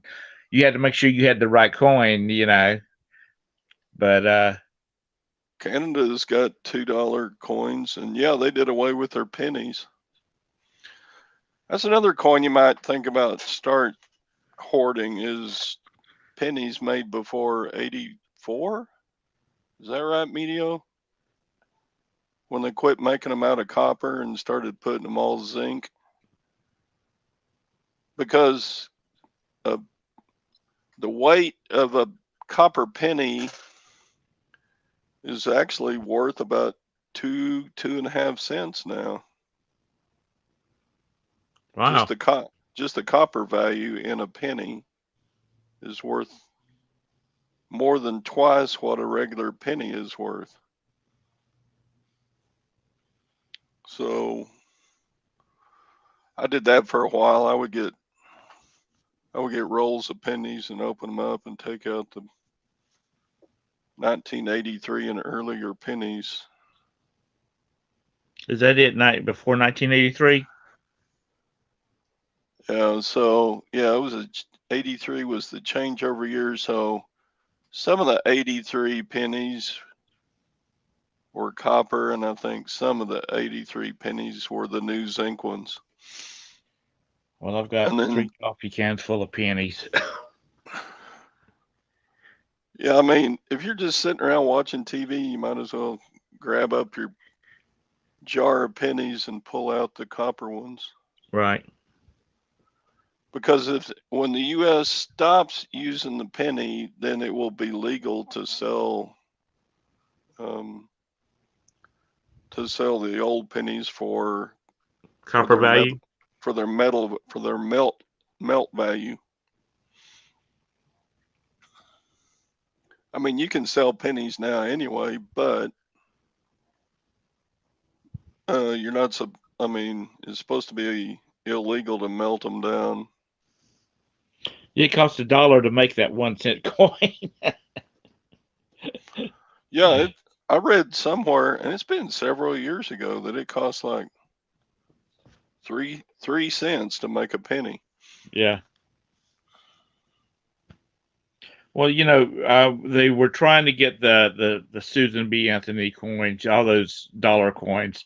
You had to make sure you had the right coin, But Canada's got $2 coins, and yeah, they did away with their pennies. That's another coin you might think about start hoarding is pennies made before 84. Is that right, Medio? When they quit making them out of copper and started putting them all zinc, because uh, the weight of a copper penny is actually worth about 2.5 cents now. Just wow. the copper value in a penny is worth more than twice what a regular penny is worth. So I did that for a while. I would get rolls of pennies and open them up and take out the 1983 and earlier pennies. Is that it? Night before 1983? Yeah, so yeah, it was 83 was the changeover year. So some of the 83 pennies were copper, and I think some of the 83 pennies were the new zinc ones. Well, I've got And then, 3 coffee cans full of pennies. yeah, I mean, if you're just sitting around watching TV, you might as well grab up your jar of pennies and pull out the copper ones. Right. Because if when the U.S. stops using the penny, then it will be legal um, to sell the old pennies for Copper their metal value? for their melt value. I mean, you can sell pennies now anyway, but you're not. I mean, it's supposed to be illegal to melt them down. It costs $1 to make that 1 cent coin. Yeah, I read somewhere, and it's been several years ago, that it costs like three cents to make a penny. Yeah. Well, they were trying to get the Susan B. Anthony coins, all those dollar coins,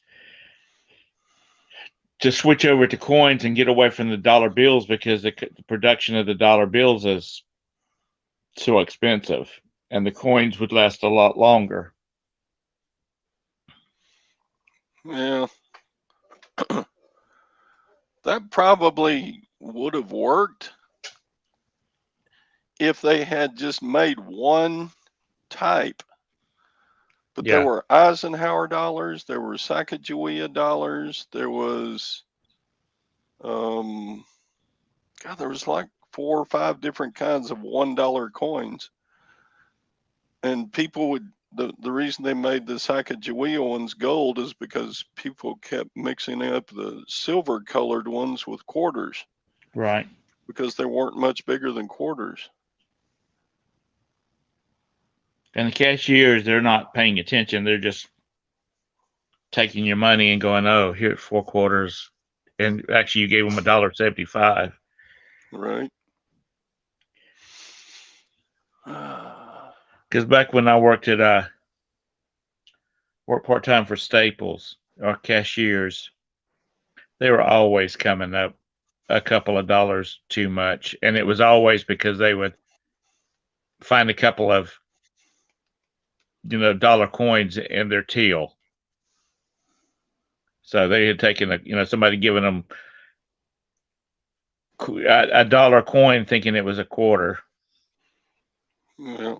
to switch over to coins and get away from the dollar bills because the production of the dollar bills is so expensive, and the coins would last a lot longer. Yeah, that probably would have worked if they had just made one type. But there Yeah. were Eisenhower dollars, there were Sacagawea dollars, there was um, God, there was like 4 or 5 different kinds of $1 coins, and people would. The reason they made the Sacagawea ones gold is because people kept mixing up the silver colored ones with quarters Right. because they weren't much bigger than quarters. And the cashiers, they're not paying attention. They're just taking your money and going, "Oh, here's 4 quarters," and actually, you gave them $1.75. Right. Because back when I worked part time for Staples, our cashiers, they were always coming up a couple of dollars too much, and it was always because they would find a couple of dollar coins in their till. So they had taken somebody giving them a dollar coin thinking it was a quarter. Yeah.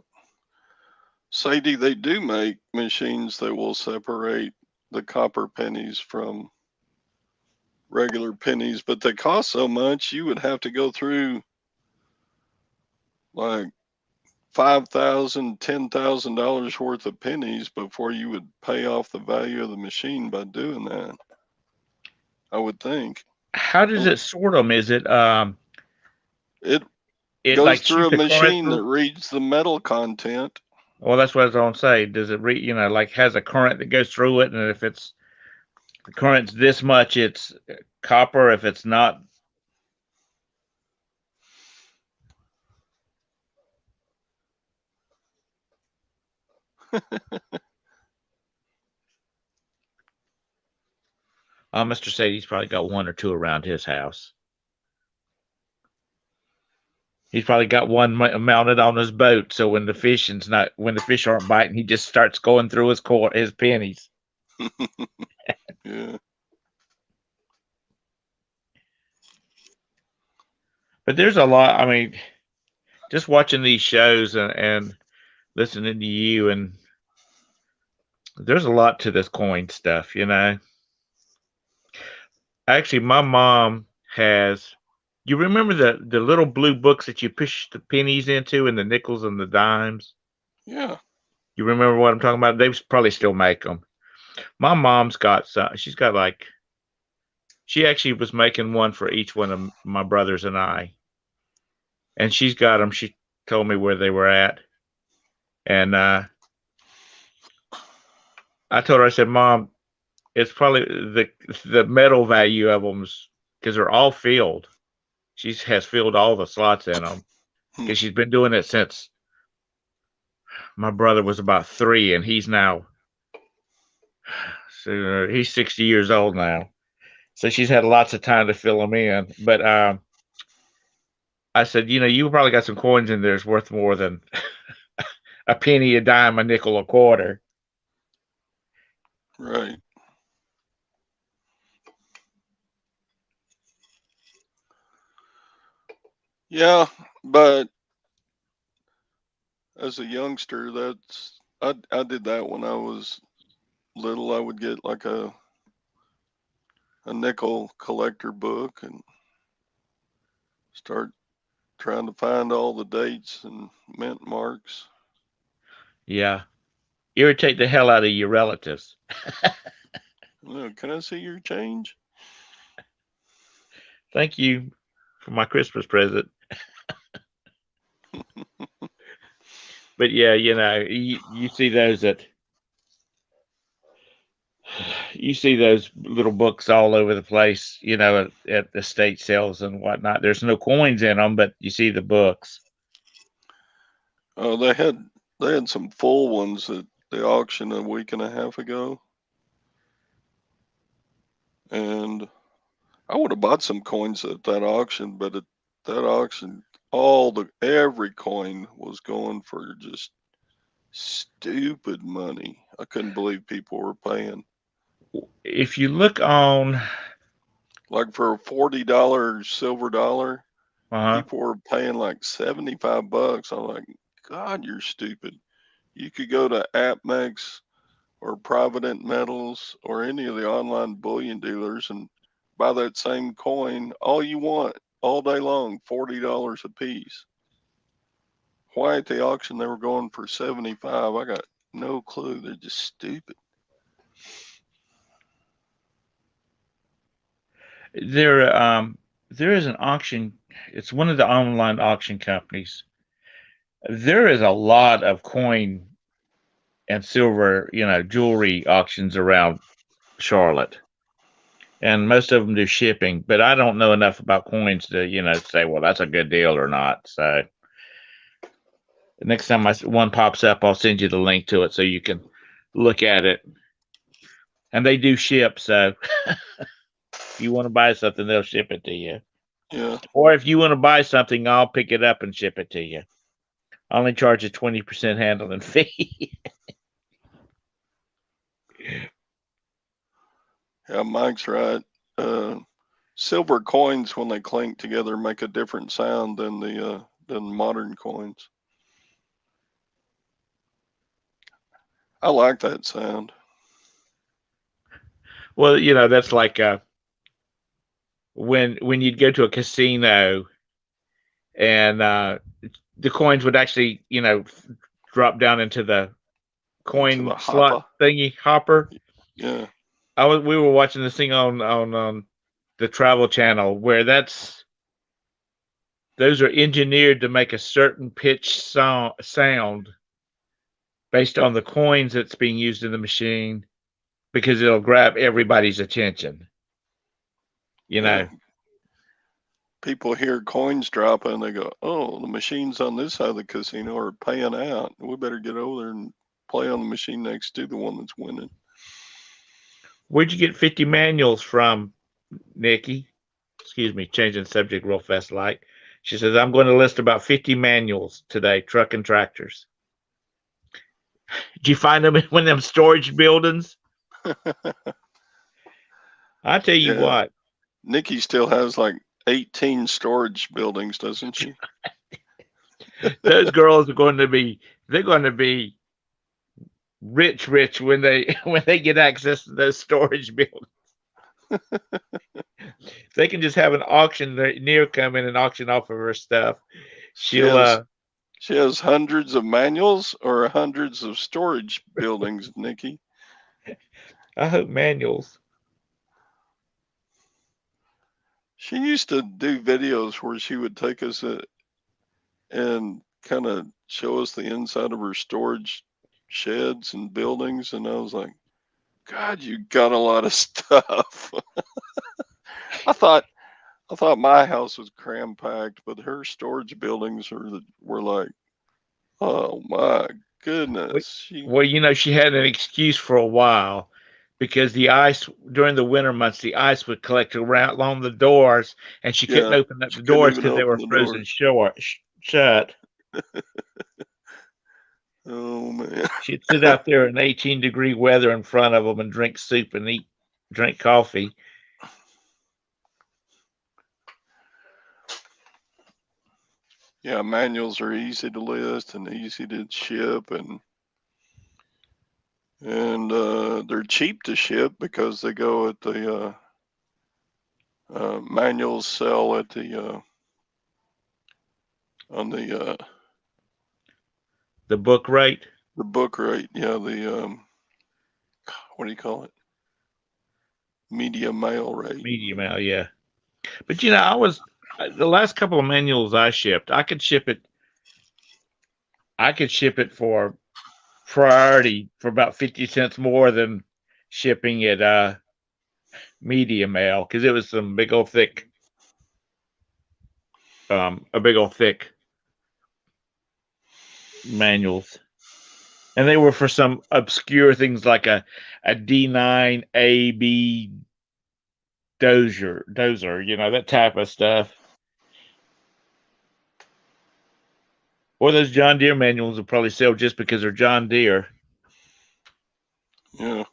Sadie, they do make machines that will separate the copper pennies from regular pennies, but they cost so much you would have to go through like $5,000, $10,000 worth of pennies before you would pay off the value of the machine by doing that. I would think. How does it sort them? Is It it goes like through shoots a a current machine that through? reads the metal content. Well, that's what I was going to say. Does it like has a current that goes through it, and if it's current's this much, it's copper. If it's not, Mr. Sadie's probably got one or two around his house. He's probably got one mounted on his boat, so when the fish aren't biting, he just starts going through his pennies. Yeah. But there's a lot. I mean, just watching these shows and listening to you, and there's a lot to this coin stuff, you know. Actually, my mom has. You remember the little blue books that you push the pennies into, and the nickels and the dimes? Yeah. You remember what I'm talking about? They probably still make them. My mom's got some. She's got like. She actually was making one for each one of my brothers and I, and she's got them. She told me where they were at, and I told her, I said, "Mom, it's probably the metal value of them because they're all filled. She has filled all the slots in them Hmm. because she's been doing it since my brother was about 3, and he's now so he's 60 years old now. So she's had lots of time to fill them in. But I said, you probably got some coins in there that's worth more than a penny, a dime, a nickel, a quarter. Right. Yeah, but as a youngster, I did that when I was little. I would get like a nickel collector book and start trying to find all the dates and mint marks. Yeah, irritate the hell out of your relatives. Can I see your change? Thank you for my Christmas present. But yeah, you see those you see those little books all over the place, at estate sales and whatnot. There's no coins in them, but you see the books. Oh, they had some full ones at the auction a week and a half ago, and I would have bought some coins at that auction, but at that auction, every coin was going for just stupid money. I couldn't believe people were paying. If you look on, Like for a $40 silver dollar, uh-huh, people were paying like $75. I'm like, God, you're stupid. You could go to AppMex or Provident Metals or any of the online bullion dealers and buy that same coin all you want all day long, $40 a piece. Why at the auction they were going for 75? I got no clue. They're just stupid. there is an auction. It's one of the online auction companies. There is a lot of coin and silver, jewelry auctions around Charlotte, and most of them do shipping. But I don't know enough about coins to, say, well, that's a good deal or not. So the next time one pops up, I'll send you the link to it so you can look at it. And they do ship, so if you want to buy something, they'll ship it to you. Yeah. Or if you want to buy something, I'll pick it up and ship it to you. I only charge a 20% handling fee. Yeah, Mike's right. Uh, Silver coins, when they clink together, make a different sound than modern coins. I like that sound. Well, that's like when you'd go to a casino and the coins would actually, drop down into the Into coin the slot hopper. thingy hopper. Yeah. We were watching this thing on the Travel Channel where those are engineered to make a certain pitch sound based on the coins that's being used in the machine, because it'll grab everybody's attention. You Yeah. know, People hear coins dropping and they go, "Oh, the machines on this side of the casino are paying out. We better get over there and play on the machine next to the one that's winning." where'd you get 50 manuals from, Nikki? Excuse me, changing the subject real fast. Like she says, I'm going to list about 50 manuals today, truck and tractors. Did you find them in one of them storage buildings? I tell you Yeah. what, Nikki still has like 18 storage buildings, doesn't she? those girls are going to be, they're going to be rich when they when they get access to those storage buildings. They can just have an auction near come in and auction off of her stuff. She She'll has she has hundreds of manuals or hundreds of storage buildings, Nikki. I hope manuals. She used to do videos where she would take us and kind of show us the inside of her storage sheds and buildings, and I was like, God, you got a lot of stuff. I thought I thought my house was cram packed, but her storage buildings were like, oh my Well, goodness. She well, you know, she had an excuse for a while because the ice during the winter months, the ice would collect around along the doors, and she couldn't Yeah, open up she the couldn't doors even because they open were the frozen doors. shut. Oh man. She'd sit out there in 18-degree weather in front of them and drink soup and drink coffee. Yeah, manuals are easy to list and easy to ship, and they're cheap to ship because they go at the manuals sell at the on The book rate, the book rate. Yeah, the what do you call it? Media mail rate. medium out, yeah. But you know, the last couple of manuals I shipped, I could ship it for priority for about 50 cents more than shipping it media mail because it was some big old thick a big old thick manuals, and they were for some obscure things like a D9 AB dozer, you know, that type of stuff. Or those John Deere manuals will probably sell just because they're John Deere. Yeah.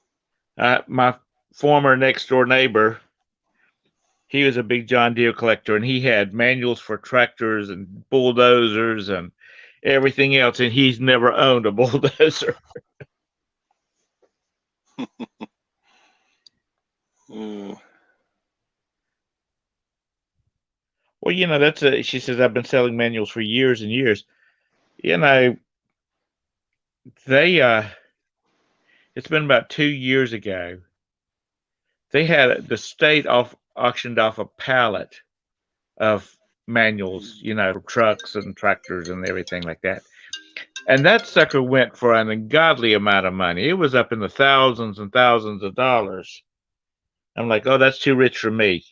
My former next door neighbor, he was a big John Deere collector, and he had manuals for tractors and bulldozers and everything else, and he's never owned a bulldozer. Uh, Well, you know, she says, I've been selling manuals for years and years. You know, they, it's been about 2 years ago. They had the state auctioned off a pallet of manuals, you know, trucks and tractors and everything like that. And that sucker went for an ungodly amount of money. It was up in the thousands and thousands of dollars. I'm like, oh, that's too rich for me.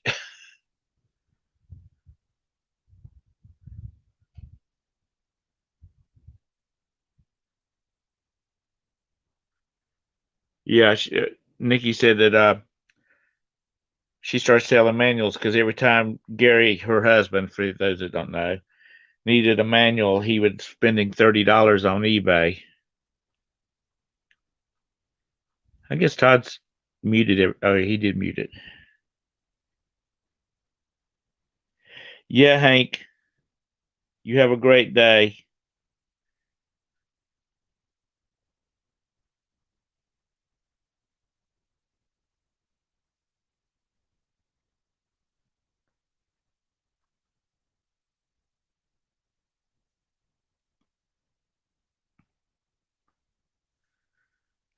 Yeah, Nikki said that she started selling manuals because every time Gary, her husband, for those that don't know, needed a manual, he would spending $30 on eBay. I guess Todd's muted it. Oh, he did mute it. Yeah, Hank, you have a great day.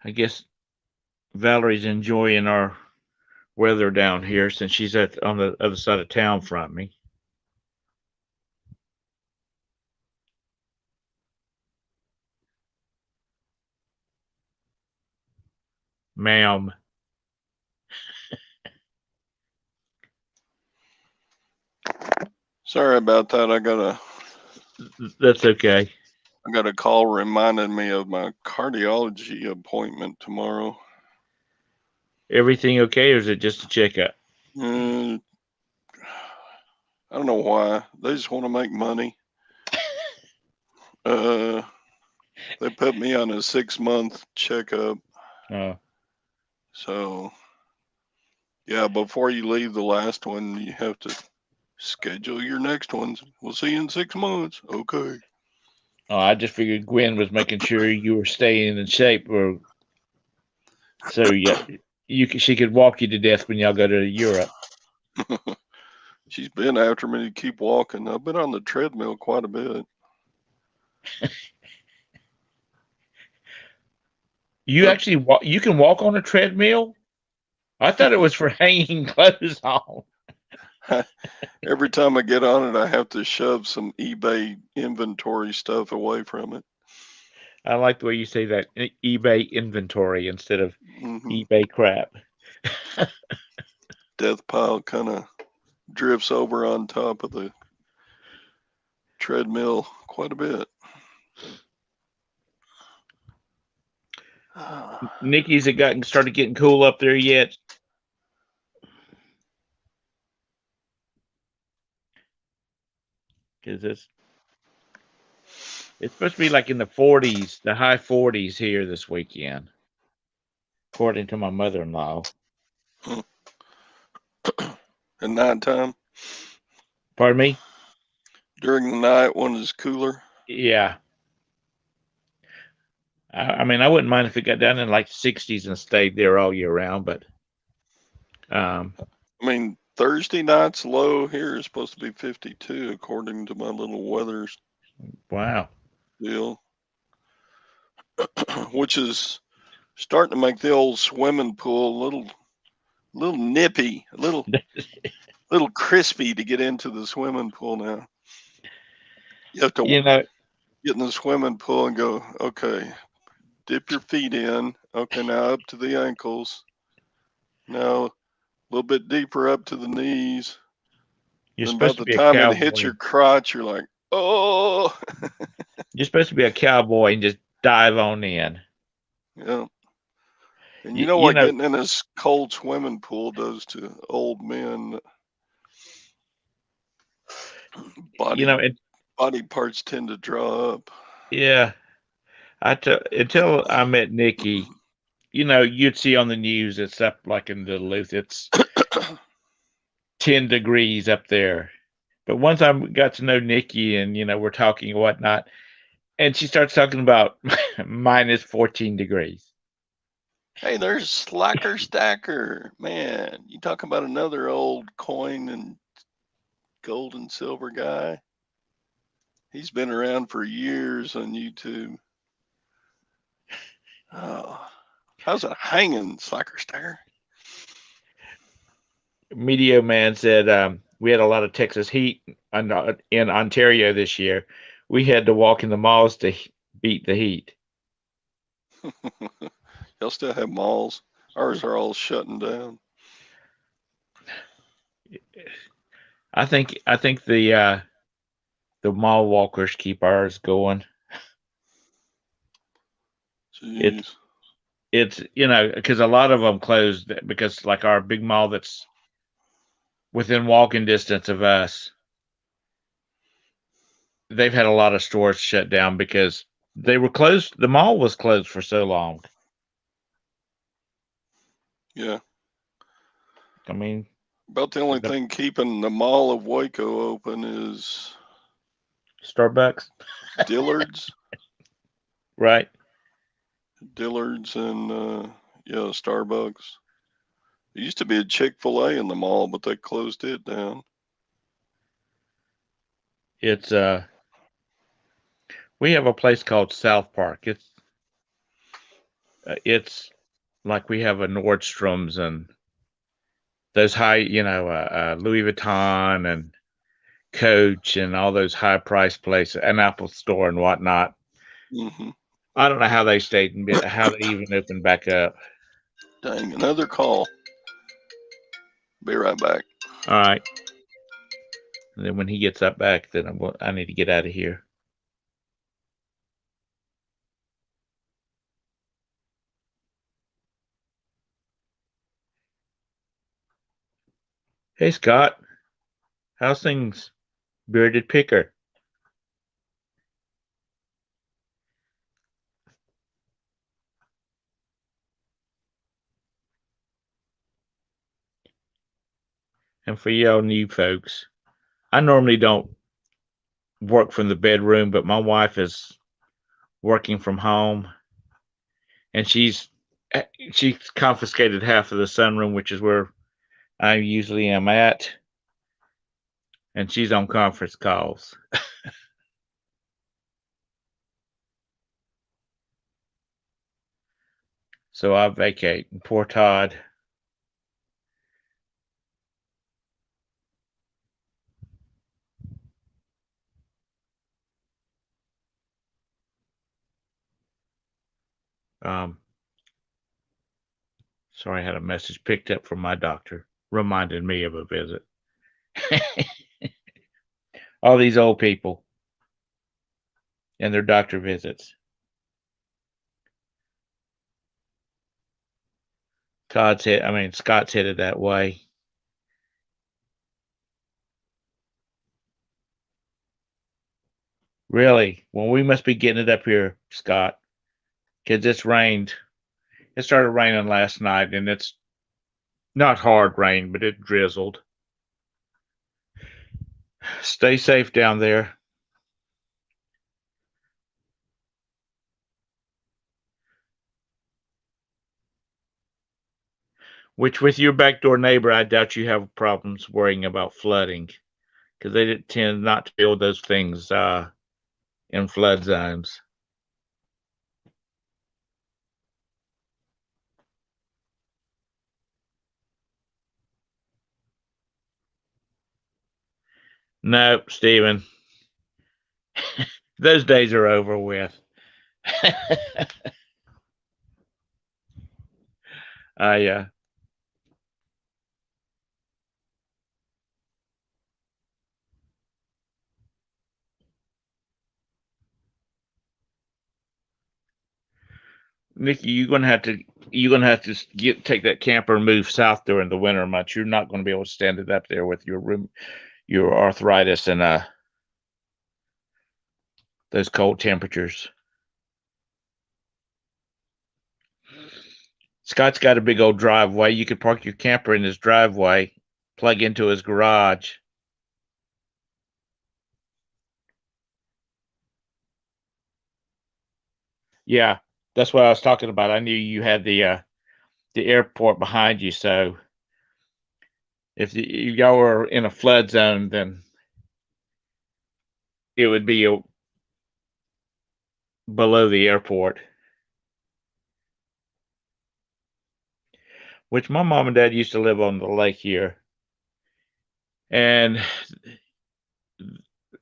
I guess Valerie's enjoying our weather down here since she's on the other side of town from me. Ma'am. Sorry about that. That's okay. I got a call reminding me of my cardiology appointment tomorrow. Everything okay, or is it just a checkup? I don't know why. They just want to make money. They put me on a 6-month checkup. Oh, So, yeah, before you leave the last one, you have to schedule your next ones. We'll see you in 6 months. Okay. oh, I just figured Gwen was making sure you were staying in shape, or so yeah, she could walk you to death when y'all go to Europe. She's been after me to keep walking. I've been on the treadmill quite a bit. You actually you can walk on a treadmill? I thought it was for hanging clothes on. Every time I get on it, I have to shove some eBay inventory stuff away from it. I like the way you say that, eBay inventory instead of Hmm. eBay crap. Death pile kind of drifts over on top of the treadmill quite a bit. Nikki's it started getting cool up there yet? Because it's supposed to be like in the 40s, the high 40s here this weekend, according to my mother-in-law. At nighttime, Pardon me? during the night when it's cooler. Yeah. I mean, I wouldn't mind if it got down in like 60s and stayed there all year round, but um, I mean, Thursday night's low here is supposed to be 52, according to my little weather wow. deal, which is starting to make the old swimming pool a little nippy, a little crispy to get into the swimming pool now. You have to You know, get in the swimming pool and go, okay, dip your feet in. Okay, now up to the ankles. Now a little bit deeper up to the knees. you're Then by supposed to the be a time it hits cowboy. your crotch, you're like, oh, You're supposed to be a cowboy and just dive on in. yeah. And you You, know you what know, getting in a cold swimming pool does to old men? you Body know, it, body parts tend to draw up. yeah. Until I met Nikki, you'd see on the news it's up like in Duluth, it's 10 degrees up there. But once I got to know Nikki and, we're talking and whatnot, and she starts talking about minus 14 degrees. Hey, there's Slacker Stacker. Man, you talk about another old coin and gold and silver guy. He's been around for years on YouTube. Oh, how's it hanging, Slacker Stacker? Medio Man said we had a lot of Texas heat in Ontario this year. We had to walk in the malls to beat the heat. Y'all still have malls? Ours are all shutting down. I think the mall walkers keep ours going. It Jeez. it's because a lot of them closed because like our big mall that's within walking distance of us, they've had a lot of stores shut down because they were closed. The mall was closed for so long. Yeah. I mean, About the only the thing keeping the Mall of Waco open is Starbucks, Dillard's. right? Dillard's and yeah, Starbucks. There used to be a Chick-fil-A in the mall, but they closed it down. It's we have a place called South Park. It's like we have a Nordstrom's and those high, Louis Vuitton and Coach and all those high price places, an Apple Store and whatnot. Hmm. I don't know how they stayed and how they even opened back up. Dang, another call. Be right back. All right. And then when he gets up back, then I need to get out of here. Hey, Scott. How's things, bearded picker? And for y'all new folks, I normally don't work from the bedroom, but my wife is working from home, and she's confiscated half of the sunroom, which is where I usually am at, and she's on conference calls. So I vacate. And poor Todd. Um, sorry, I had a message picked up from my doctor, reminding me of a visit. All these old people and their doctor visits. Scott's headed that way. Really? Well, we must be getting it up here, Scott, because it's rained. It started raining last night, and it's not hard rain, but it drizzled. Stay safe down there. Which, with your backdoor neighbor, I doubt you have problems worrying about flooding, because they tend not to build those things in flood zones. No, Stephen, those days are over with. I Nikki, you're gonna have to take that camper and move south during the winter months. You're not gonna be able to stand it up there with your arthritis and those cold temperatures. Scott's got a big old driveway. You could park your camper in his driveway, plug into his garage. Yeah, that's what I was talking about. I knew you had the airport behind you, so if y'all were in a flood zone, then it would be below the airport. Which my mom and dad used to live on the lake here, and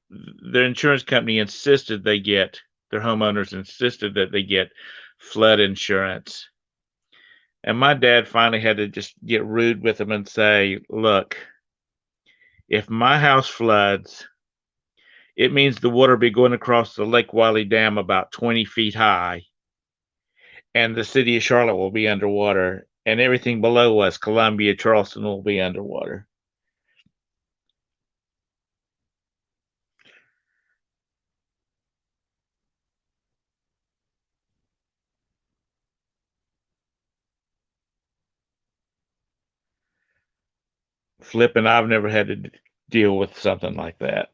their insurance company insisted their homeowners insisted that they get flood insurance. And my dad finally had to just get rude with them and say, look, if my house floods, it means the water will be going across the Lake Wiley Dam about 20 feet high, and the city of Charlotte will be underwater, and everything below us, Columbia, Charleston, will be underwater. Flipping, I've never had to deal with something like that.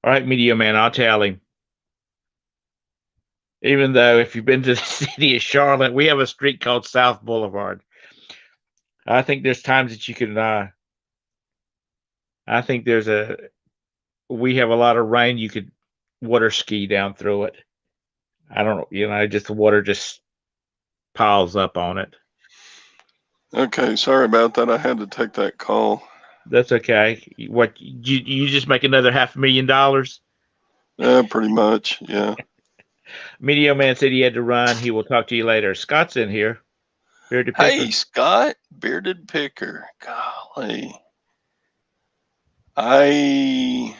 All right, Media Man, I'll tell him. Even though if you've been to the city of Charlotte, we have a street called South Boulevard. I think there's times that you can. I think we have a lot of rain. You could water ski down through it. I don't know. Just the water just piles up on it. Okay, sorry about that. I had to take that call. That's okay. What you just make another $500,000? Pretty much, yeah. Media Man said he had to run. He will talk to you later. Scott's in here. Bearded Hey, Picker. Scott, bearded picker. Golly, I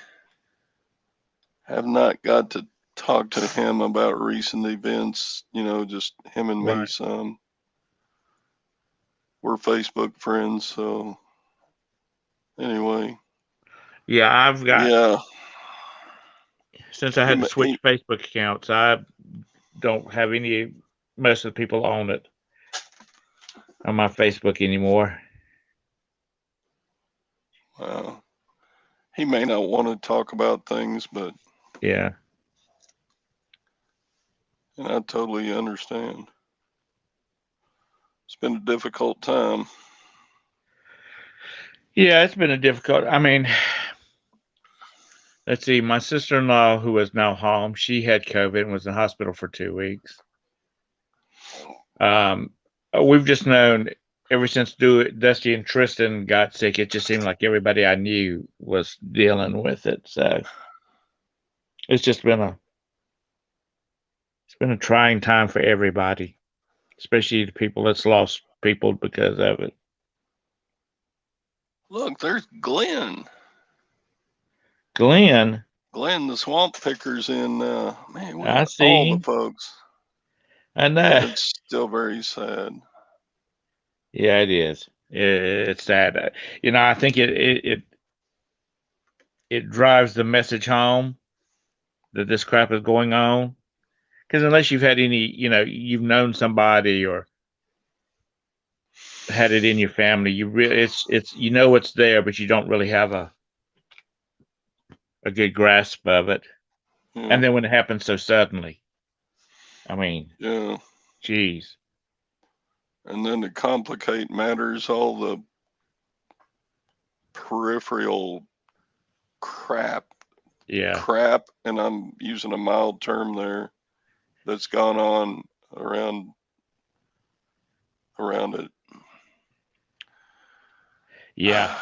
have not got to talk to him about recent events. Just him and me. Right. Some we're Facebook friends, so anyway, Yeah, I've got yeah. since I He, had to switch he Facebook accounts, I don't have any most of the people on it on my Facebook anymore. he may not want to talk about things, but Yeah. and I totally understand. It's been a difficult time. Yeah, it's been a difficult. I mean, let's see. My sister-in-law, who is now home, she had COVID and was in the hospital for 2 weeks. Um, we've just known ever since Dusty and Tristan got sick. It just seemed like everybody I knew was dealing with it. So it's just been a trying time for everybody, especially the people that's lost people because of it. Look, there's Glenn. Glenn, Glenn, the swamp picker's in. Man, we I got all the see. folks. I know. It's still very sad. Yeah, it is. It's sad. I think it drives the message home that this crap is going on. Because unless you've had any, you've known somebody or had it in your family, it's it's there, but you don't really have a good grasp of it. Yeah, And then when it happens so suddenly, I mean, yeah. geez, And then to complicate matters, all the peripheral crap, yeah, and I'm using a mild term there, that's gone on around it. yeah.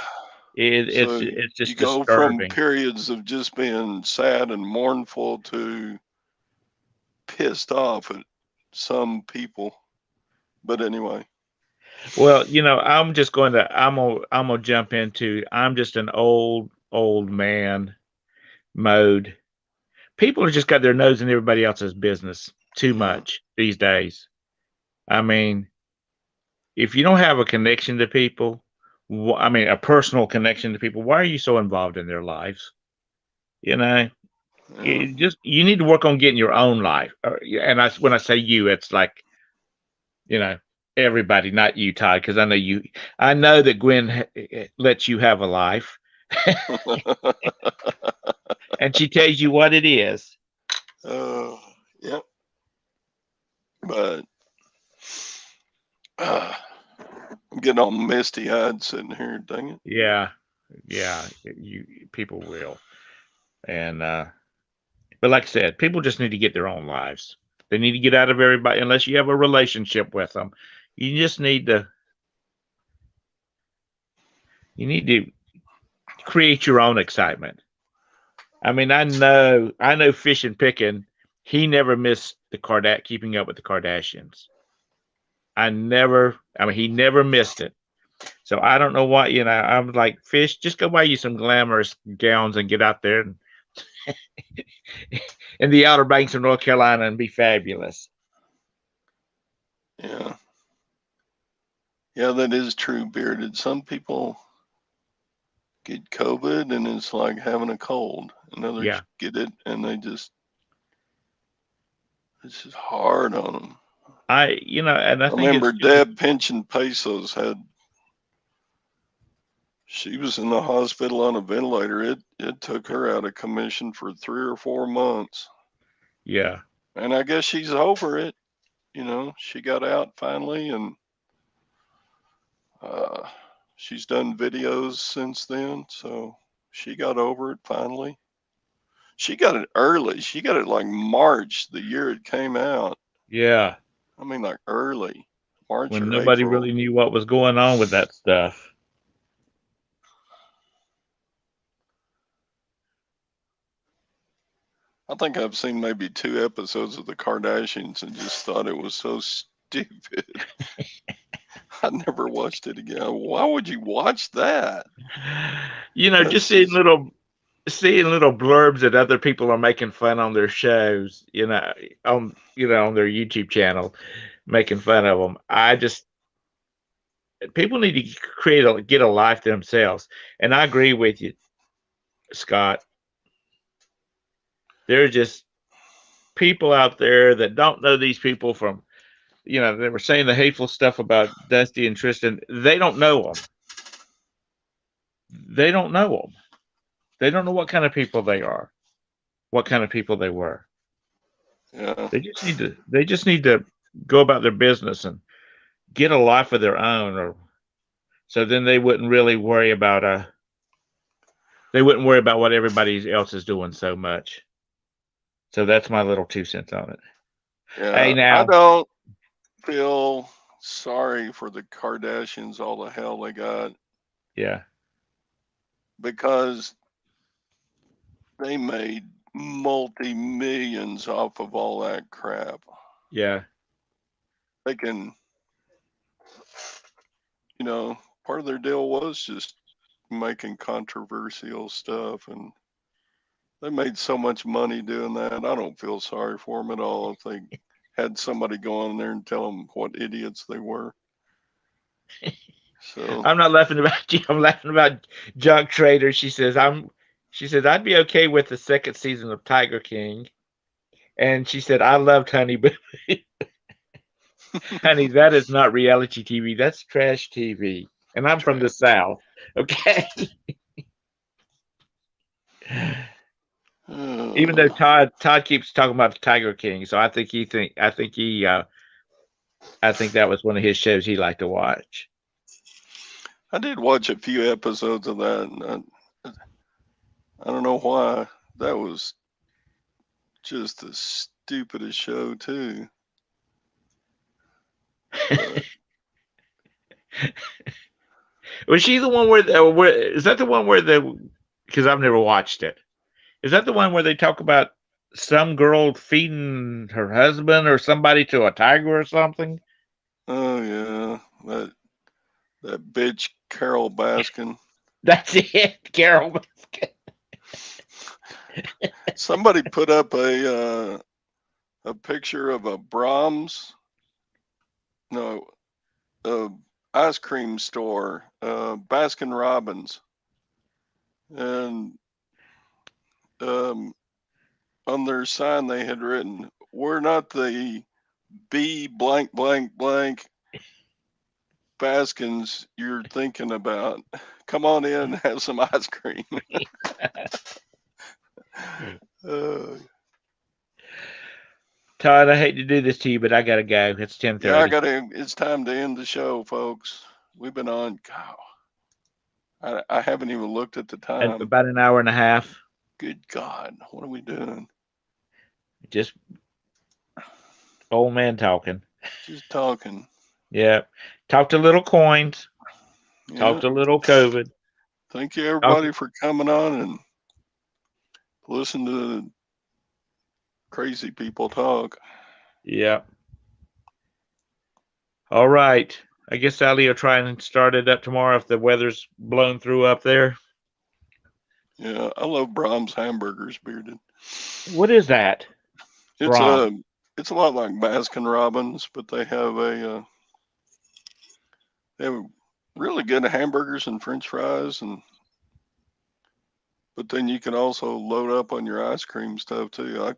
It's So it's you just go from disturbing. periods of just being sad and mournful to pissed off at some people. But anyway, Well, I'm gonna jump into I'm just an old man mode. People have just got their nose in everybody else's business too yeah. much these days. I mean, if you don't have a connection to people, I mean, a personal connection to people, why are you so involved in their lives? You know, Yeah. you need to work on getting your own life. And when I say you, it's like you know everybody, not you, Todd, because I know that Gwen lets you have a life, and she tells you what it is. uh, yep. But uh, I'm getting all misty eyed sitting here. Dang it. Yeah, yeah, you people will, and but like I said, people just need to get their own lives. They need to get out of everybody unless you have a relationship with them. You just need to create your own excitement. I mean, I know Fish and Pickin', he never missed the keeping up with the Kardashians. He never missed it. So I don't know why, I'm like, Fish, just go buy you some glamorous gowns and get out there in the Outer Banks of North Carolina and be fabulous. Yeah. Yeah, that is true, Bearded. Some people get COVID and it's like having a cold, and others Yeah. get it and it's just hard on them. And I I think it's remember stupid. Deb Pension Pesos she was in the hospital on a ventilator. It took her out of commission for 3 or 4 months. Yeah. And I guess she's over it. She got out finally, and uh, she's done videos since then. So she got over it finally. She got it early. She got it like March, the year it came out. Yeah. I mean, like early March When or nobody April. really knew what was going on with that stuff. I think I've seen maybe 2 episodes of the Kardashians and just thought it was so stupid. I never watched it again. Why would you watch that? Just That's just seeing little blurbs that other people are making fun on their shows, on their YouTube channel, making fun of them. I just People need to get a life themselves, and I agree with you, Scott. There are just people out there that don't know these people from, they were saying the hateful stuff about Dusty and Tristan. They don't know them. They don't know them. They don't know what kind of people they are, what kind of people they were. yeah. They just need to go about their business and get a life of their own, or so then they wouldn't worry about what everybody else is doing so much. So that's my little 2 cents on it. Hey, Yeah, I now, don't feel sorry for the Kardashians, all the hell they got, yeah, because they made multi millions off of all that crap. yeah, They can, you know, part of their deal was just making controversial stuff, and they made so much money doing that. I don't feel sorry for them at all if they had somebody go on there and tell them what idiots they were. So, I'm not laughing about you. I'm laughing about Junk Trader. She says I'd be okay with the second season of Tiger King, and she said I loved Honey Boo. Honey, that is not reality TV. That's trash TV. And I'm from the trash. South. Okay. Even though Uh, Todd keeps talking about Tiger King, so I think that was one of his shows he liked to watch. I did watch a few episodes of that, and I don't know why. That was just the stupidest show too. But Was she the one where is that the one where the because I've never watched it. Is that the one where they talk about some girl feeding her husband or somebody to a tiger or something? oh yeah, that bitch Carol Baskin. That's it, Carol. Somebody put up a picture of a Brahms, no, a ice cream store, Baskin Robbins, and um, on their sign they had written, "We're not the B blank blank blank Baskins you're thinking about. Come on in, and have some ice cream." uh, Todd, I hate to do this to you, but I gotta go. It's yeah, I 10:30. gotta. It's time to end the show, folks. We've been on. God, I haven't even looked at the And time. about an hour and a half. Good God, what are we doing? Just old man talking. Just talking. Yeah. Talk to little coins. Talk Yeah. to little COVID. Thank you, Talk everybody, for coming on and listen to crazy people talk. Yeah. All right. I guess Sally will try and start it up tomorrow if the weather's blown through up there. Yeah, I love Brahms hamburgers, bearded. What is that? It's Brom. a it's a lot like Baskin Robbins, but they have really good hamburgers and French fries, and but then you can also load up on your ice cream stuff too.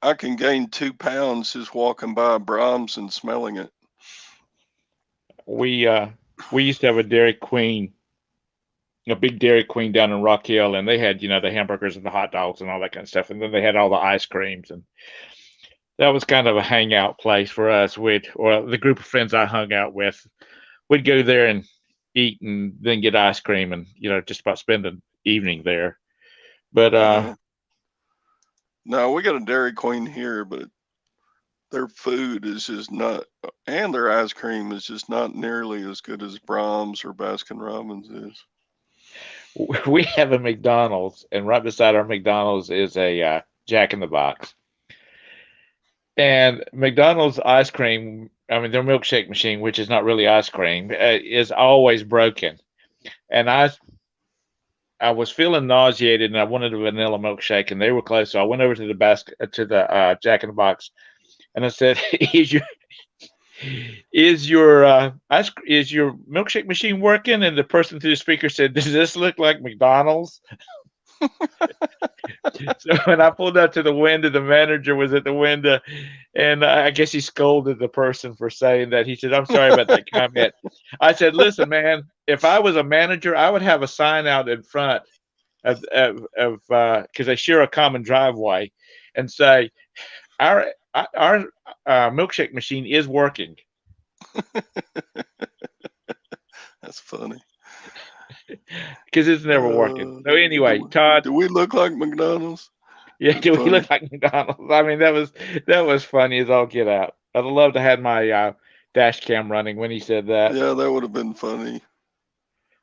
I can gain 2 pounds just walking by Brahms and smelling it. We uh we used to have a big Dairy Queen down in Rock Hill, and they had, the hamburgers and the hot dogs and all that kind of stuff. And then they had all the ice creams, and that was kind of a hangout place for us. Or the group of friends I hung out with, we'd go there and eat and then get ice cream and, just about spend the evening there. But Yeah. No, we got a Dairy Queen here, but their food is just not, and their ice cream is just not nearly as good as Brahms or Baskin Robbins is. we have a McDonald's, and right beside our McDonald's is a Jack in the Box. And McDonald's ice cream I mean, their milkshake machine, which is not really ice cream, is always broken. And I was feeling nauseated, and I wanted a vanilla milkshake, and they were closed. So I went over to the basket to the Jack in the Box, and I said, is your milkshake machine working?" And the person through the speaker said, "Does this look like McDonald's?" So when I pulled out to the window, the manager was at the window, and I guess he scolded the person for saying that. He said, "I'm sorry about that comment." I said, "Listen, man, if I was a manager, I would have a sign out in front of because they share a common driveway, and say our our milkshake machine is working." That's funny. Because it's never working. So anyway, Todd, Do we look like McDonald's? yeah, That's do we funny. look like McDonald's? I mean, that was funny as all get out. I'd love to have my dash cam running when he said that. Yeah, that would have been funny.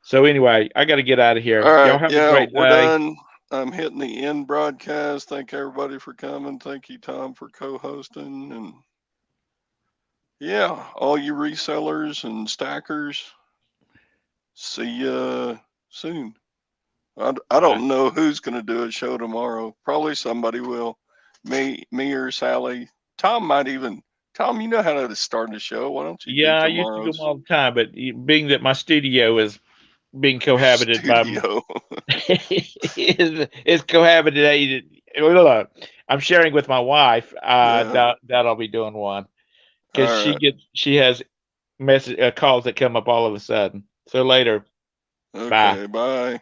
So anyway, I got to get out of All here. Y'all right. have a Yeah, great we're day. done. I'm hitting the end broadcast. Thank everybody for coming. Thank you, Tom, for co hosting. And yeah, all you resellers and stackers, see you soon. I Bye. don't know who's going to do a show tomorrow. Probably somebody will. Me or Sally. Tom might even. Tom, you know how to start a show. Why don't you do Yeah, I used to do them tomorrow's all the time, but being that my studio is being cohabited by studio? is cohabitated. I'm sharing with my wife. Yeah. That I'll be doing one because All right. she has message calls that come up all of a sudden. So later, bye. Okay. Bye.